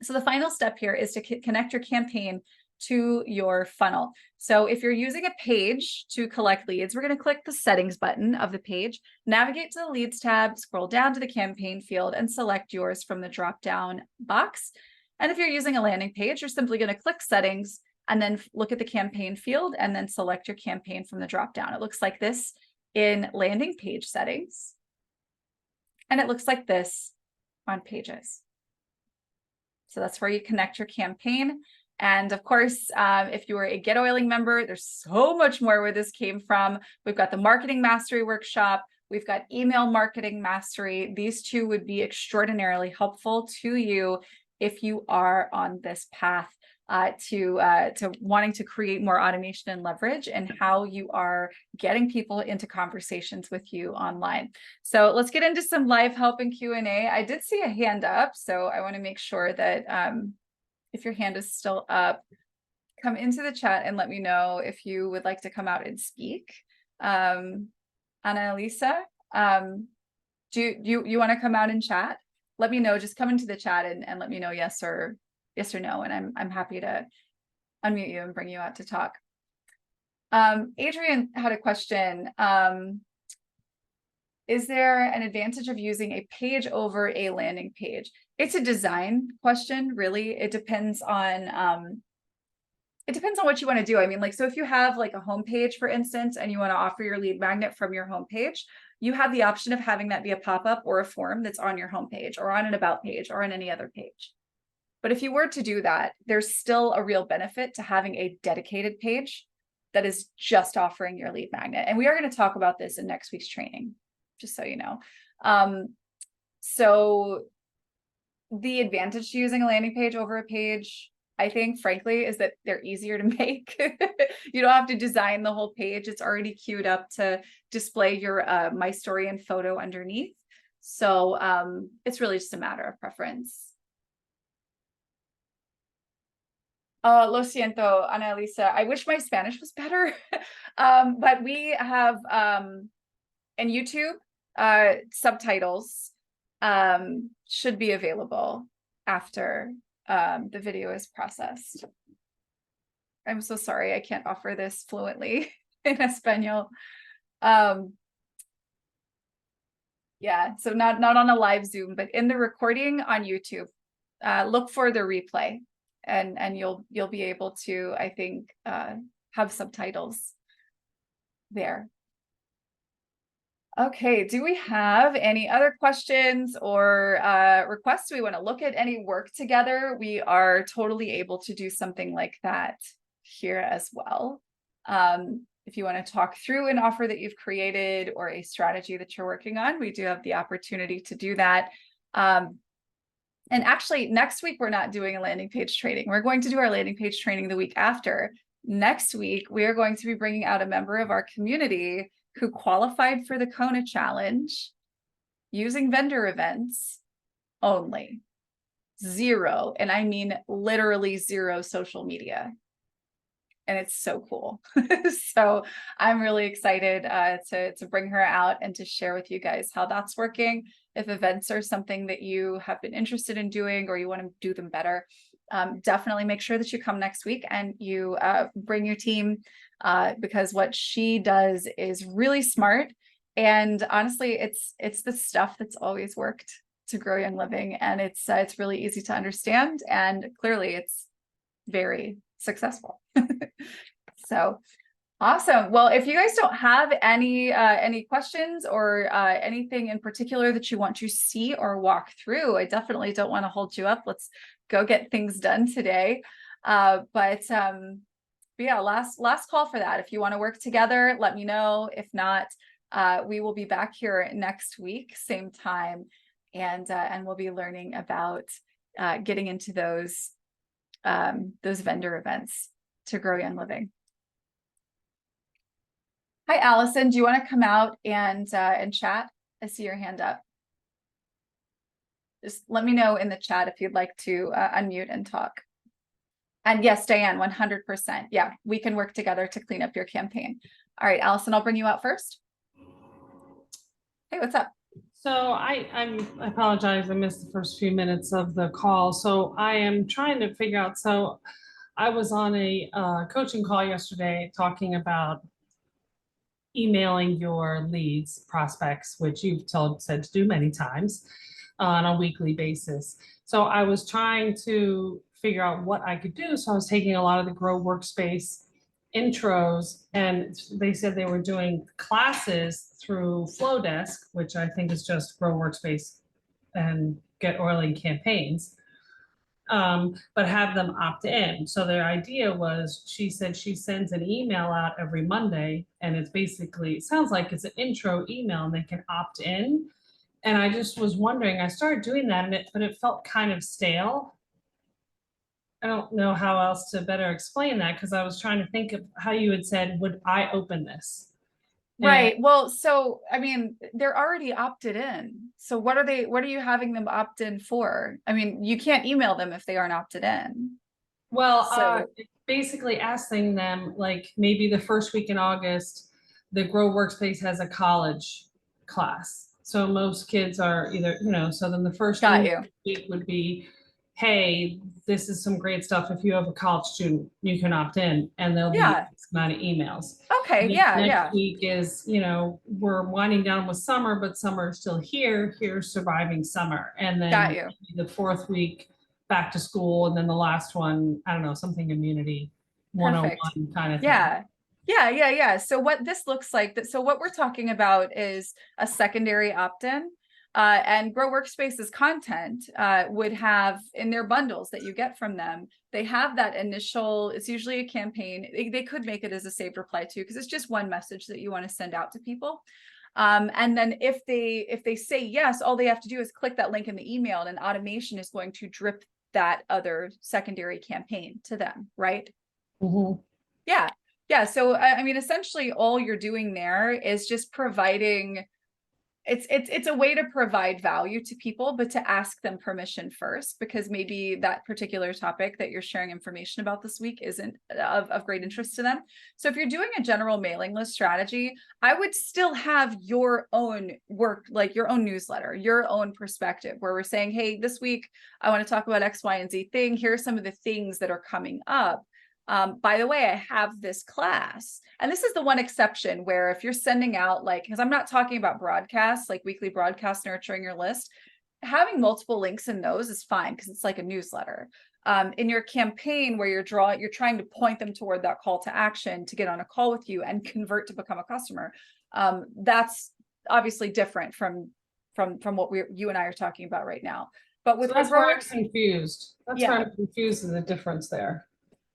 S1: So the final step here is to connect your campaign to your funnel. So if you're using a page to collect leads, we're going to click the settings button of the page, navigate to the leads tab, scroll down to the campaign field, and select yours from the drop-down box. And if you're using a landing page, you're simply going to click settings and then look at the campaign field and then select your campaign from the drop-down. It looks like this in landing page settings. And it looks like this on pages. So that's where you connect your campaign. And of course, if you are a GetOiling member, there's so much more where this came from. We've got the marketing mastery workshop. We've got email marketing mastery. These two would be extraordinarily helpful to you if you are on this path to wanting to create more automation and leverage and how you are getting people into conversations with you online. So let's get into some live help and Q&A. I did see a hand up, so I want to make sure that if your hand is still up, come into the chat and let me know if you would like to come out and speak. Annalisa, do you want to come out and chat? Let me know. Just come into the chat and let me know yes or no, and I'm happy to unmute you and bring you out to talk. Adrian had a question. Is there an advantage of using a page over a landing page? It's a design question, really. It depends on what you want to do. I mean, like, so if you have like a homepage, for instance, and you want to offer your lead magnet from your homepage, you have the option of having that be a pop-up or a form that's on your homepage or on an about page or on any other page. But if you were to do that, there's still a real benefit to having a dedicated page that is just offering your lead magnet. And we are going to talk about this in next week's training, just so you know. So the advantage to using a landing page over a page, I think, frankly, is that they're easier to make. You don't have to design the whole page. It's already queued up to display your My Story and photo underneath. So it's really just a matter of preference. Lo siento, Ana Elisa. I wish my Spanish was better. But we have in YouTube subtitles should be available after the video is processed. I'm so sorry, I can't offer this fluently in Espanol. Yeah, so not on a live Zoom, but in the recording on YouTube, look for the replay, and you'll be able to, I think, have subtitles there. Okay, do we have any other questions or requests? Do we want to look at any work together? We are totally able to do something like that here as well. If you want to talk through an offer that you've created or a strategy that you're working on, we do have the opportunity to do that. And actually, next week, we're not doing a landing page training. We're going to do our landing page training the week after. Next week, we are going to be bringing out a member of our community who qualified for the Kona challenge using vendor events only. Zero, and I mean literally zero social media. And it's so cool. So I'm really excited to bring her out and to share with you guys how that's working. If events are something that you have been interested in doing or you want to do them better, definitely make sure that you come next week and you bring your team, because what she does is really smart. And honestly, it's the stuff that's always worked to grow Young Living, and it's really easy to understand, and clearly it's very successful. So awesome. Well, if you guys don't have any questions or anything in particular that you want to see or walk through, I definitely don't want to hold you up. Let's go get things done today. But yeah, last call for that. If you want to work together, let me know. If not, we will be back here next week, same time, and we'll be learning about getting into those vendor events to grow Young Living. Hi, Allison. Do you want to come out and chat? I see your hand up. Just let me know in the chat if you'd like to unmute and talk. And yes, Diane, 100%. Yeah, we can work together to clean up your campaign. All right, Allison, I'll bring you out first. Hey, what's up?
S2: So I apologize. I missed the first few minutes of the call. So I am trying to figure out. So I was on a coaching call yesterday talking about emailing your leads, prospects, which you've said to do many times on a weekly basis. So I was trying to figure out what I could do. So I was taking a lot of the Grow Workspace intros, and they said they were doing classes through Flowdesk, which I think is just Grow Workspace and GetOiling campaigns. but have them opt in. So their idea was, she said she sends an email out every Monday, and it's basically, it sounds like it's an intro email and they can opt in. And I just was wondering, I started doing that but it felt kind of stale. I don't know how else to better explain that, because I was trying to think of how you had said, would I open this? And
S1: Right. Well, so I mean, they're already opted in. So what are you having them opt in for? I mean, you can't email them if they aren't opted in.
S2: well,
S1: So
S2: basically asking them, like, maybe the first week in August, the Grow Workspace has a college class. So most kids are either, so then the first
S1: got
S2: email
S1: you.
S2: week would be, hey, this is some great stuff. If you have a college student, you can opt in, and there'll be
S1: Yeah.
S2: X amount of emails.
S1: Okay.
S2: The
S1: Yeah.
S2: next
S1: Yeah.
S2: week is, we're winding down with summer, but summer is still here. Here's surviving summer. And
S1: Got
S2: then
S1: you.
S2: the fourth week, back to school. And then the last one, I don't know, something immunity
S1: Perfect.
S2: 101 kind of thing.
S1: Yeah. Yeah, yeah, yeah. So what this looks like that, so what we're talking about is a secondary opt-in. And Grow Workspace's content would have in their bundles that you get from them, they have that initial, it's usually a campaign. They could make it as a saved reply too, because it's just one message that you want to send out to people. And then if they say yes, all they have to do is click that link in the email, and an automation is going to drip that other secondary campaign to them, right?
S2: Mhm.
S1: Yeah. Yeah. So I mean, essentially all you're doing there is just providing, it's a way to provide value to people, but to ask them permission first, because maybe that particular topic that you're sharing information about this week isn't of great interest to them. So if you're doing a general mailing list strategy, I would still have your own work, like your own newsletter, your own perspective, where we're saying, hey, this week I want to talk about X, Y, and Z thing. Here are some of the things that are coming up. By the way, I have this class. And this is the one exception where if you're sending out, like, because I'm not talking about broadcasts, like weekly broadcasts nurturing your list, having multiple links in those is fine because it's like a newsletter. In your campaign where you're trying to point them toward that call to action to get on a call with you and convert to become a customer. That's obviously different from what you and I are talking about right now. But
S2: So
S1: with the
S2: that's where I'm
S1: growers,
S2: confused. That's where
S1: yeah.
S2: I'm confused in the difference there.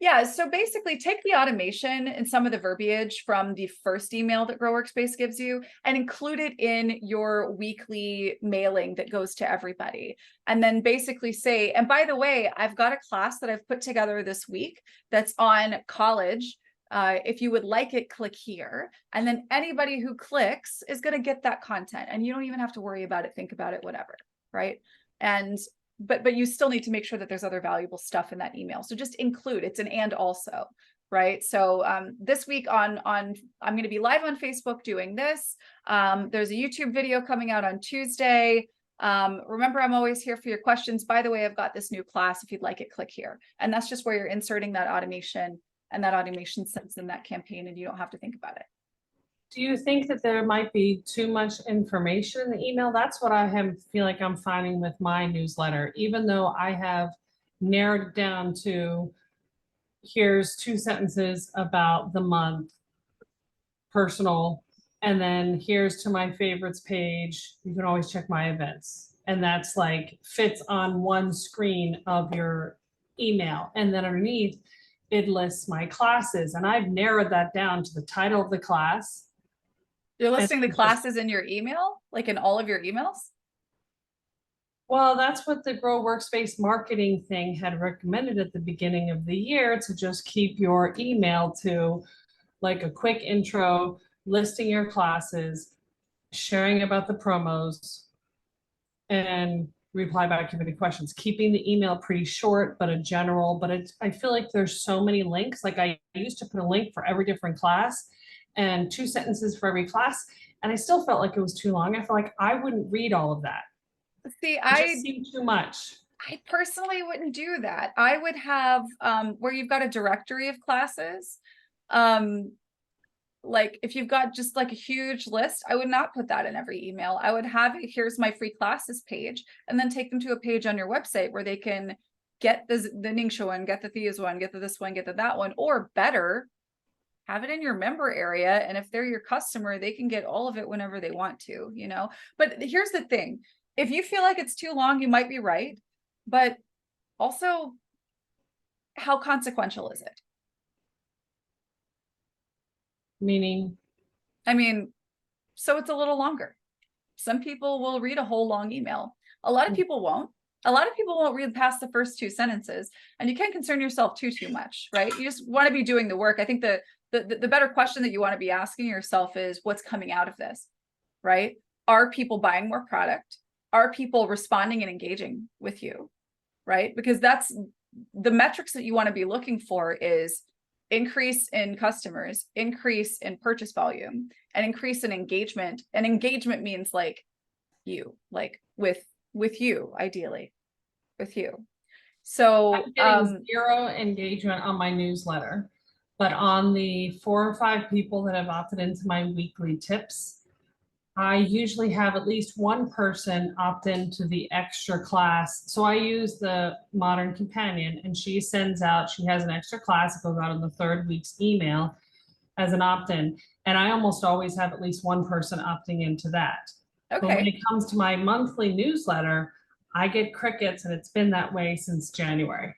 S1: Yeah, so basically take the automation and some of the verbiage from the first email that Grow Workspace gives you and include it in your weekly mailing that goes to everybody. And then basically say, and by the way, I've got a class that I've put together this week that's on college. If you would like it, click here. And then anybody who clicks is going to get that content, and you don't even have to worry about it, think about it, whatever, right? And but you still need to make sure that there's other valuable stuff in that email. So just include, it's an and also, right? So this week on I'm going to be live on Facebook doing this. There's a YouTube video coming out on Tuesday. Remember, I'm always here for your questions. By the way, I've got this new class. If you'd like it, click here. And that's just where you're inserting that automation, and that automation sends in that campaign, and you don't have to think about it.
S2: Do you think that there might be too much information in the email? That's what feel like I'm finding with my newsletter, even though I have narrowed it down to, here's 2 sentences about the month, personal, and then here's to my favorites page. You can always check my events. And that's like fits on one screen of your email. And then underneath, it lists my classes. And I've narrowed that down to the title of the class.
S1: You're
S2: And
S1: listing the classes in your email, like in all of your emails?
S2: well, that's what the Grow Workspace marketing thing had recommended at the beginning of the year, to just keep your email to like a quick intro, listing your classes, sharing about the promos, and reply back to any questions, keeping the email pretty short, but a general, but I feel like there's so many links. Like I used to put a link for every different class and 2 sentences for every class. And I still felt like it was too long. I felt like I wouldn't read all of that.
S1: See,
S2: It just seemed too much.
S1: I personally wouldn't do that. I would have where you've got a directory of classes. Like if you've got just like a huge list, I would not put that in every email. I would have, here's my free classes page, and then take them to a page on your website where they can get the Ningxia one, get the Thea's one, get the this one, get the that one, or better, have it in your member area. And if they're your customer, they can get all of it whenever they want to, you know. But here's the thing. If you feel like it's too long, you might be right. But Also, how consequential is it?
S2: Meaning,
S1: I mean, so it's a little longer. Some people will read a whole long email. A lot of people won't. A lot of people won't read past the first two sentences, and you can't concern yourself too much, right? You just want to be doing the work. I think the better question that you want to be asking yourself is, what's coming out of this, right? Are people buying more product? Are people responding and engaging with you, right? Because that's the metrics that you want to be looking for is increase in customers, increase in purchase volume, and increase in engagement. And engagement means like with you, ideally with you. So
S2: I'm getting zero engagement on my newsletter, but on the 4 or 5 people that have opted into my weekly tips, I usually have at least one person opt into the extra class. So I use the Modern Companion, and she sends out, she has an extra class that goes out in the 3rd week's email as an opt-in. And I almost always have at least one person opting into that. But when
S1: okay,
S2: it comes to my monthly newsletter, I get crickets, and it's been that way since January.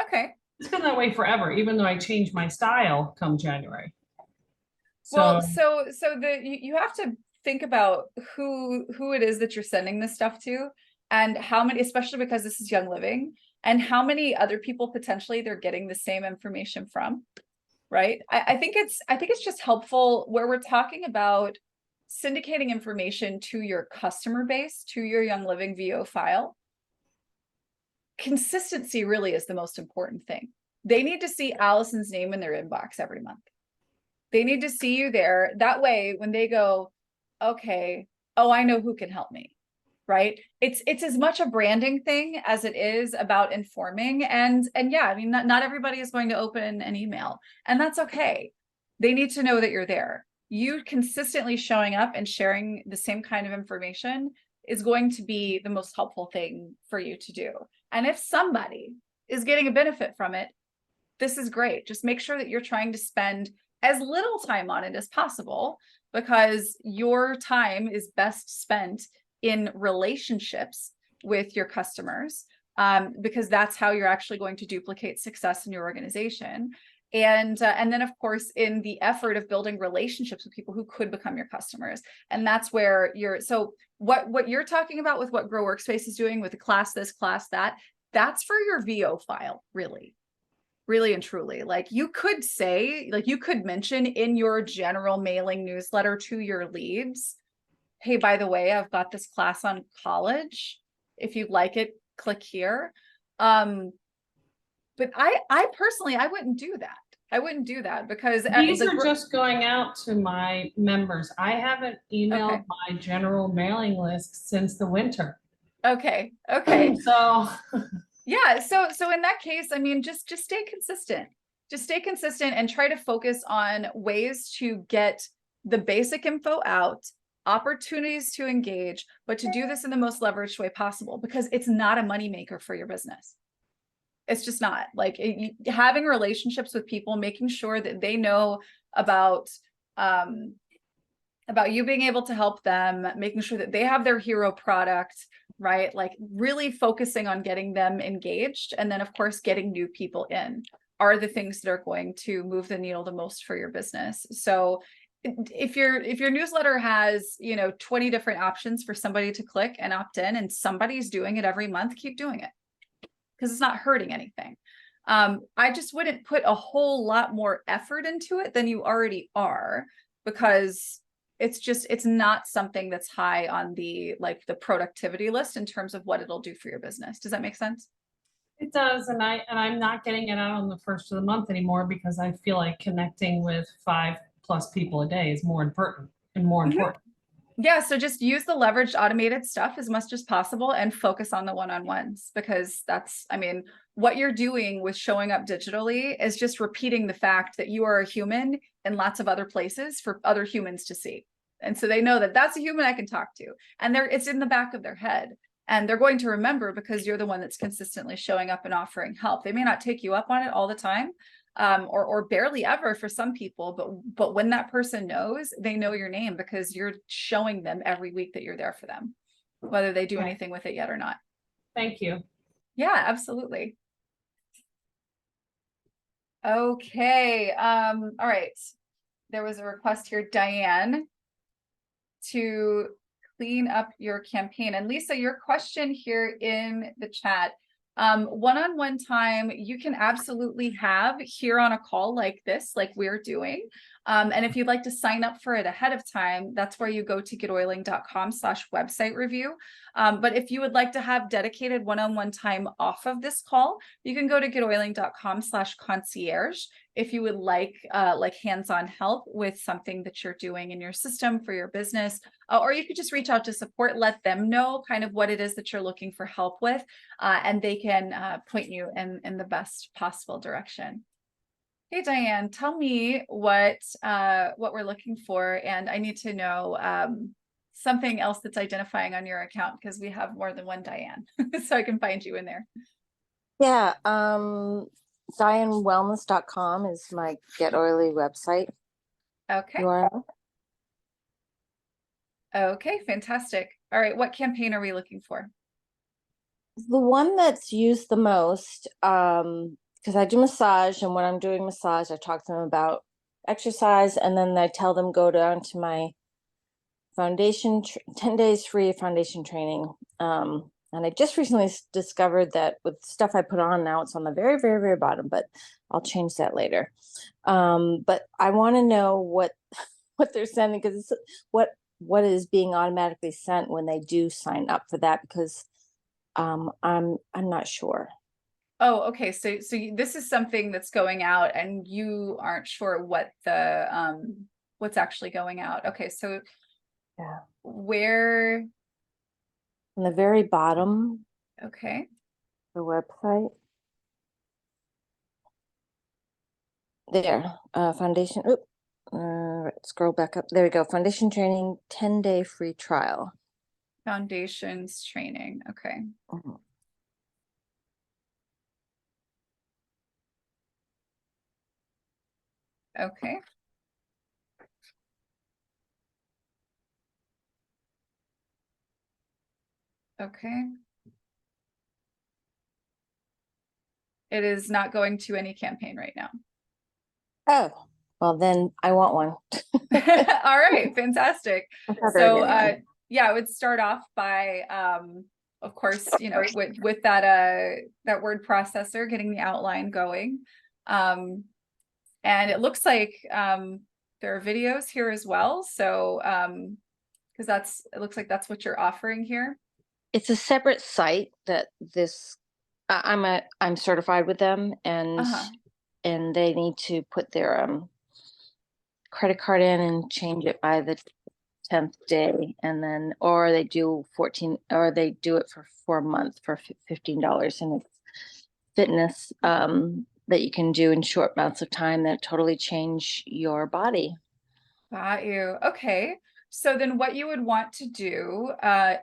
S1: okay.
S2: It's been that way forever, even though I changed my style come January.
S1: Well,
S2: So
S1: so you have to think about who it is that you're sending this stuff to, and how many, especially because this is Young Living, and how many other people potentially they're getting the same information from, right? I think it's just helpful where we're talking about syndicating information to your customer base, to your Young Living VO file. Consistency really is the most important thing. They need to see Allison's name in their inbox every month. They need to see you there. That way, when they go, okay, oh, I know who can help me, right? It's as much a branding thing as it is about informing. And yeah, I mean, not everybody is going to open an email, and that's okay. They need to know that you're there. You consistently showing up and sharing the same kind of information is going to be the most helpful thing for you to do. And if somebody is getting a benefit from it, this is great. Just make sure that you're trying to spend as little time on it as possible, because your time is best spent in relationships with your customers, because that's how you're actually going to duplicate success in your organization. And then, of course, in the effort of building relationships with people who could become your customers. And that's where so what you're talking about with what Grow Workspace is doing with the class this, class that, that's for your VO file, really and truly. Like, you could say, like, you could mention in your general mailing newsletter to your leads, hey, by the way, I've got this class on college. If you'd like it, click here. But I personally, I wouldn't do that. I wouldn't do that because
S2: these are just going out to my members. I haven't emailed
S1: okay.
S2: my general mailing list since the winter.
S1: Okay. Okay.
S2: So
S1: Yeah, so in that case, I mean, just stay consistent. Just stay consistent and try to focus on ways to get the basic info out, opportunities to engage, but to do this in the most leveraged way possible, because it's not a moneymaker for your business. It's just not. Like, having relationships with people, making sure that they know about you being able to help them, making sure that they have their hero product, right? Like, really focusing on getting them engaged. And then, of course, getting new people in are the things that are going to move the needle the most for your business. So if your newsletter has, 20 different options for somebody to click and opt in, and somebody's doing it every month, keep doing it, because it's not hurting anything. I just wouldn't put a whole lot more effort into it than you already are, because it's not something that's high on the productivity list in terms of what it'll do for your business. Does that make sense?
S2: it does, and I'm not getting it out on the first of the month anymore because I feel like connecting with 5+ people a day is more important and more important.
S1: Yeah, so just use the leveraged automated stuff as much as possible and focus on the one-on-ones, because that's, I mean, what you're doing with showing up digitally is just repeating the fact that you are a human in lots of other places for other humans to see. And so they know that that's a human I can talk to, and it's in the back of their head, and they're going to remember because you're the one that's consistently showing up and offering help. They may not take you up on it all the time, or barely ever for some people, but when that person knows, they know your name because you're showing them every week that you're there for them, whether they do anything with it yet or not.
S2: Thank you.
S1: Yeah, absolutely. Okay, all right. There was a request here, Diane, to clean up your campaign. And Lisa, your question here in the chat, one-on-one time you can absolutely have here on a call like this, like we're doing. And if you'd like to sign up for it ahead of time, that's where you go to getoiling.com/website review. But if you would like to have dedicated one-on-one time off of this call, you can go to getoiling.com/concierge if you would like hands-on help with something that you're doing in your system for your business, or you could just reach out to support, let them know kind of what it is that you're looking for help with, and they can point you in the best possible direction. Hey, Diane, tell me what we're looking for, and I need to know something else that's identifying on your account because we have more than one Diane, so I can find you in there.
S3: Yeah, DianeWellness.com is my GetOiling website
S1: Okay.
S3: URL.
S1: Okay, fantastic. All right, what campaign are we looking for?
S3: The one that's used the most, because I do massage, and when I'm doing massage, I talk to them about exercise, and then I tell them go down to my foundation 10 days free foundation training. And I just recently discovered that with stuff I put on now, it's on the very, very, very bottom, but I'll change that later. But I want to know what they're sending, because what is being automatically sent when they do sign up for that, because I'm not sure.
S1: Oh, okay. So this is something that's going out and you aren't sure what the what's actually going out. Okay, so
S3: Yeah,
S1: where,
S3: on the very bottom,
S1: okay.
S3: the website there, foundation. Oop, scroll back up. There we go. Foundation training 10-day free trial.
S1: Foundations training. Okay.
S3: Mhm.
S1: Okay. Okay. It is not going to any campaign right now.
S3: Oh, well then I want one.
S1: All right, fantastic. So yeah, I would start off by of course, you know, with that word processor, getting the outline going. And it looks like there are videos here as well. So because it looks like that's what you're offering here.
S3: It's a separate site that I'm certified with them, and
S1: Uh-huh.
S3: and they need to put their credit card in and change it by the 10th day, and then or they do it for 4 months for $15, and it's fitness that you can do in short amounts of time that totally change your body.
S1: Got you. Okay. So then what you would want to do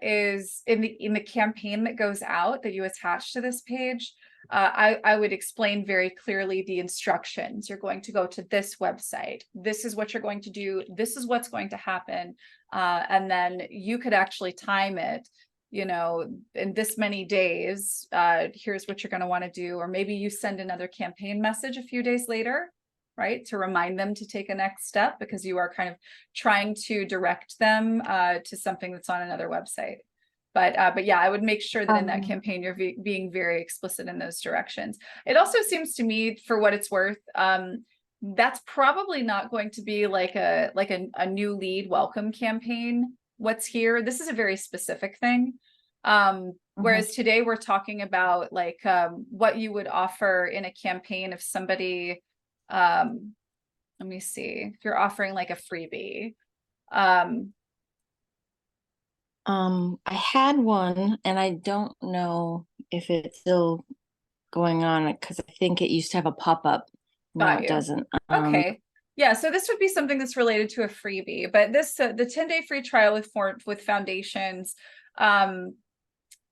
S1: is in the campaign that goes out that you attach to this page, I would explain very clearly the instructions. You're going to go to this website. This is what you're going to do. This is what's going to happen. And then you could actually time it, you know, in this many days, here's what you're going to want to do. Or maybe you send another campaign message a few days later, right, to remind them to take a next step, because you are kind of trying to direct them to something that's on another website. But yeah, I would make sure that in that campaign you're being very explicit in those directions. It also seems to me, for what it's worth, that's probably not going to be like a new lead welcome campaign. What's here, this is a very specific thing. Whereas today we're talking about like what you would offer in a campaign if somebody, let me see, if you're offering like a freebie.
S3: I had one, and I don't know if it's still going on, because I think it used to have a pop-up. No, it doesn't.
S1: Okay. Yeah, so this would be something that's related to a freebie, but this the 10-day free trial with foundations,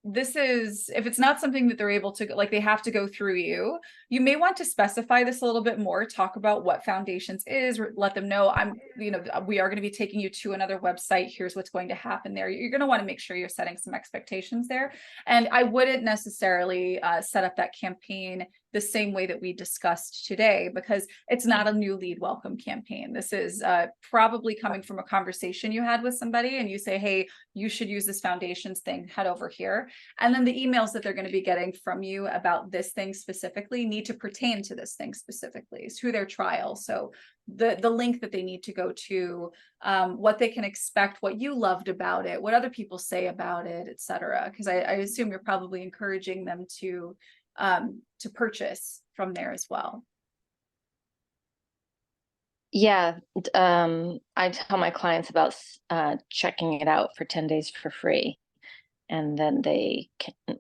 S1: this is, if it's not something that they're able to, like, they have to go through you, you may want to specify this a little bit more, talk about what Foundations is, or let them know we are going to be taking you to another website. Here's what's going to happen there. You're going to want to make sure you're setting some expectations there. And I wouldn't necessarily set up that campaign the same way that we discussed today, because it's not a new lead welcome campaign. This is probably coming from a conversation you had with somebody, and you say, hey, you should use this Foundations thing, head over here. And then the emails that they're going to be getting from you about this thing specifically need to pertain to this thing specifically, to their trial. So the link that they need to go to, what they can expect, what you loved about it, what other people say about it, etc. Because I assume you're probably encouraging them to purchase from there as well.
S3: Yeah, I tell my clients about checking it out for 10 days for free. And then a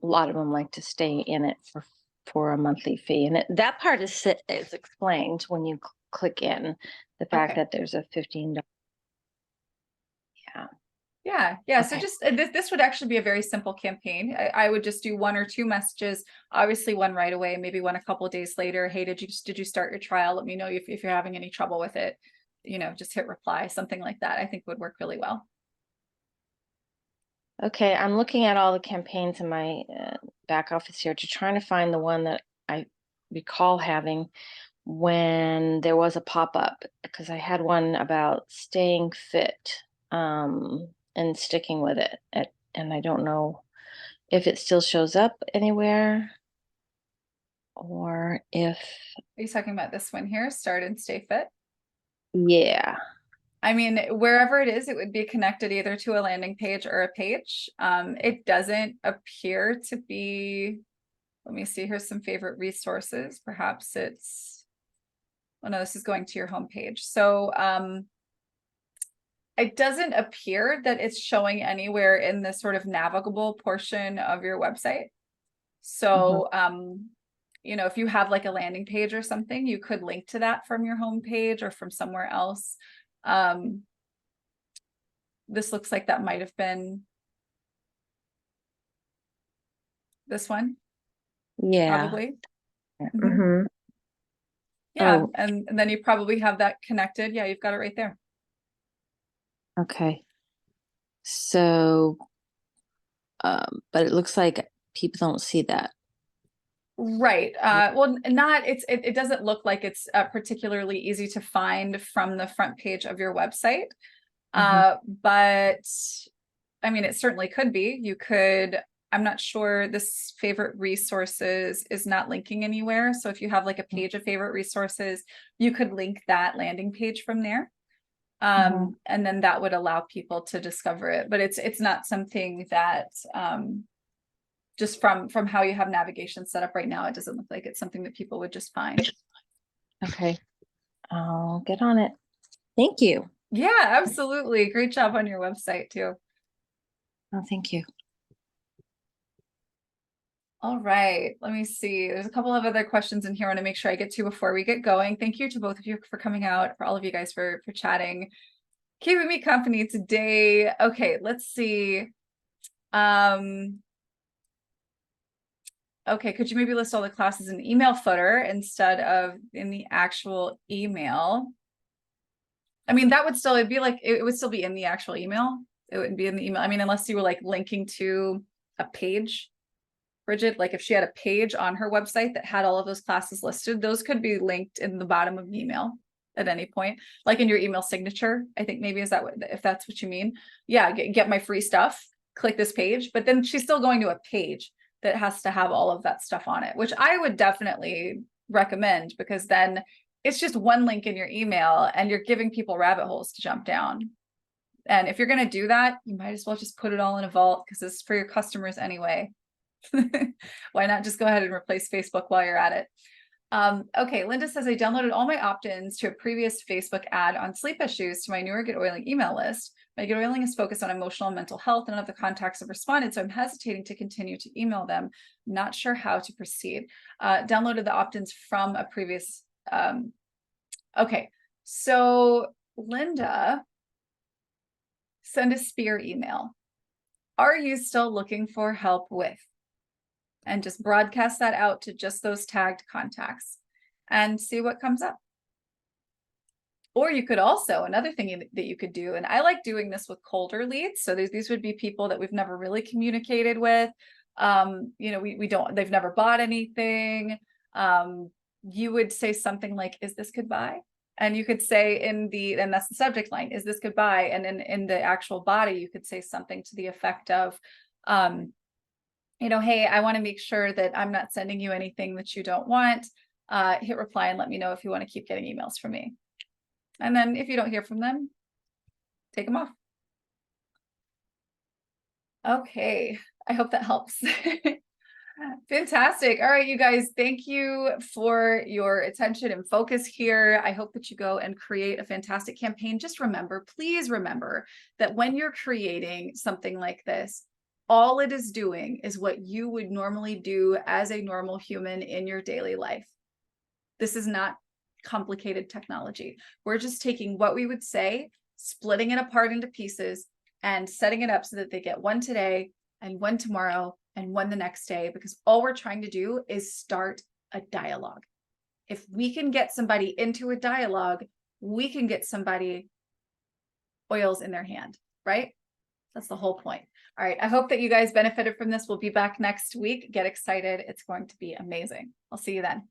S3: lot of them like to stay in it for a monthly fee. And that part is explained when you click in, the fact that there's a $15.
S1: Yeah. So just this would actually be a very simple campaign. I would just do 1 or 2 messages, obviously one right away, maybe one a couple of days later. Hey, did you start your trial? Let me know if you're having any trouble with it. Just hit reply, something like that, I think would work really well.
S3: Okay, I'm looking at all the campaigns in my back office here to trying to find the one that I recall having when there was a pop-up, because I had one about staying fit and sticking with it. And I don't know if it still shows up anywhere or if...
S1: Are you talking about this one here, Start and Stay Fit?
S3: Yeah.
S1: I mean, wherever it is, it would be connected either to a landing page or a page. It doesn't appear to be, let me see, here's some favorite resources. Perhaps it's, oh no, this is going to your homepage. So it doesn't appear that it's showing anywhere in the sort of navigable portion of your website. So, if you have like a landing page or something, you could link to that from your homepage or from somewhere else. This looks like that might have been this one.
S3: Yeah.
S1: Probably. Yeah.
S3: Oh.
S1: And then you probably have that connected. Yeah, you've got it right there.
S3: Okay. So, but it looks like people don't see that.
S1: Right. Well, it doesn't look like it's particularly easy to find from the front page of your website. But I mean, it certainly could be. You could, I'm not sure, this favorite resources is not linking anywhere. So if you have like a page of favorite resources, you could link that landing page from there. And then that would allow people to discover it. But it's not something that just from how you have navigation set up right now, it doesn't look like it's something that people would just find.
S3: Okay. I'll get on it. Thank you.
S1: Yeah, absolutely. Great job on your website too.
S3: Oh, thank you.
S1: All right, let me see. There's a couple of other questions in here I want to make sure I get to before we get going. Thank you to both of you for coming out, for all of you guys for chatting. Keeping me company today. Okay, let's see. Okay, could you maybe list all the classes in the email footer instead of in the actual email? I mean, that would still, it'd be like, it would still be in the actual email. It wouldn't be in the email. I mean, unless you were like linking to a page, Bridget, like if she had a page on her website that had all of those classes listed, those could be linked in the bottom of the email at any point, like in your email signature. I think maybe is that what, if that's what you mean. Yeah, get my free stuff, click this page, but then she's still going to a page that has to have all of that stuff on it, which I would definitely recommend, because then it's just one link in your email and you're giving people rabbit holes to jump down. And if you're going to do that, you might as well just put it all in a vault, because it's for your customers anyway. Why not just go ahead and replace Facebook while you're at it? Okay, Linda says, I downloaded all my opt-ins to a previous Facebook ad on sleep issues to my newer GetOiling email list. My GetOiling is focused on emotional and mental health, and none of the contacts have responded, so I'm hesitating to continue to email them. Not sure how to proceed. Downloaded the opt-ins from a previous... Okay, so Linda, send a spear email. are you still looking for help with? And just broadcast that out to just those tagged contacts and see what comes up. Or you could also, another thing that you could do, and I like doing this with colder leads. So these would be people that we've never really communicated with. They've never bought anything. You would say something like, is this goodbye? And you could say and that's the subject line, is this goodbye? And then in the actual body, you could say something to the effect of, hey, I want to make sure that I'm not sending you anything that you don't want. Hit reply and let me know if you want to keep getting emails from me. And then if you don't hear from them, take them off. Okay, I hope that helps. Fantastic. All right, you guys, thank you for your attention and focus here. I hope that you go and create a fantastic campaign. Just remember, please remember that when you're creating something like this, all it is doing is what you would normally do as a normal human in your daily life. This is not complicated technology. We're just taking what we would say, splitting it apart into pieces and setting it up so that they get one today and one tomorrow and one the next day, because all we're trying to do is start a dialogue. If we can get somebody into a dialogue, we can get somebody oils in their hand, right? That's the whole point. All right. I hope that you guys benefited from this. We'll be back next week. Get excited. It's going to be amazing. I'll see you then.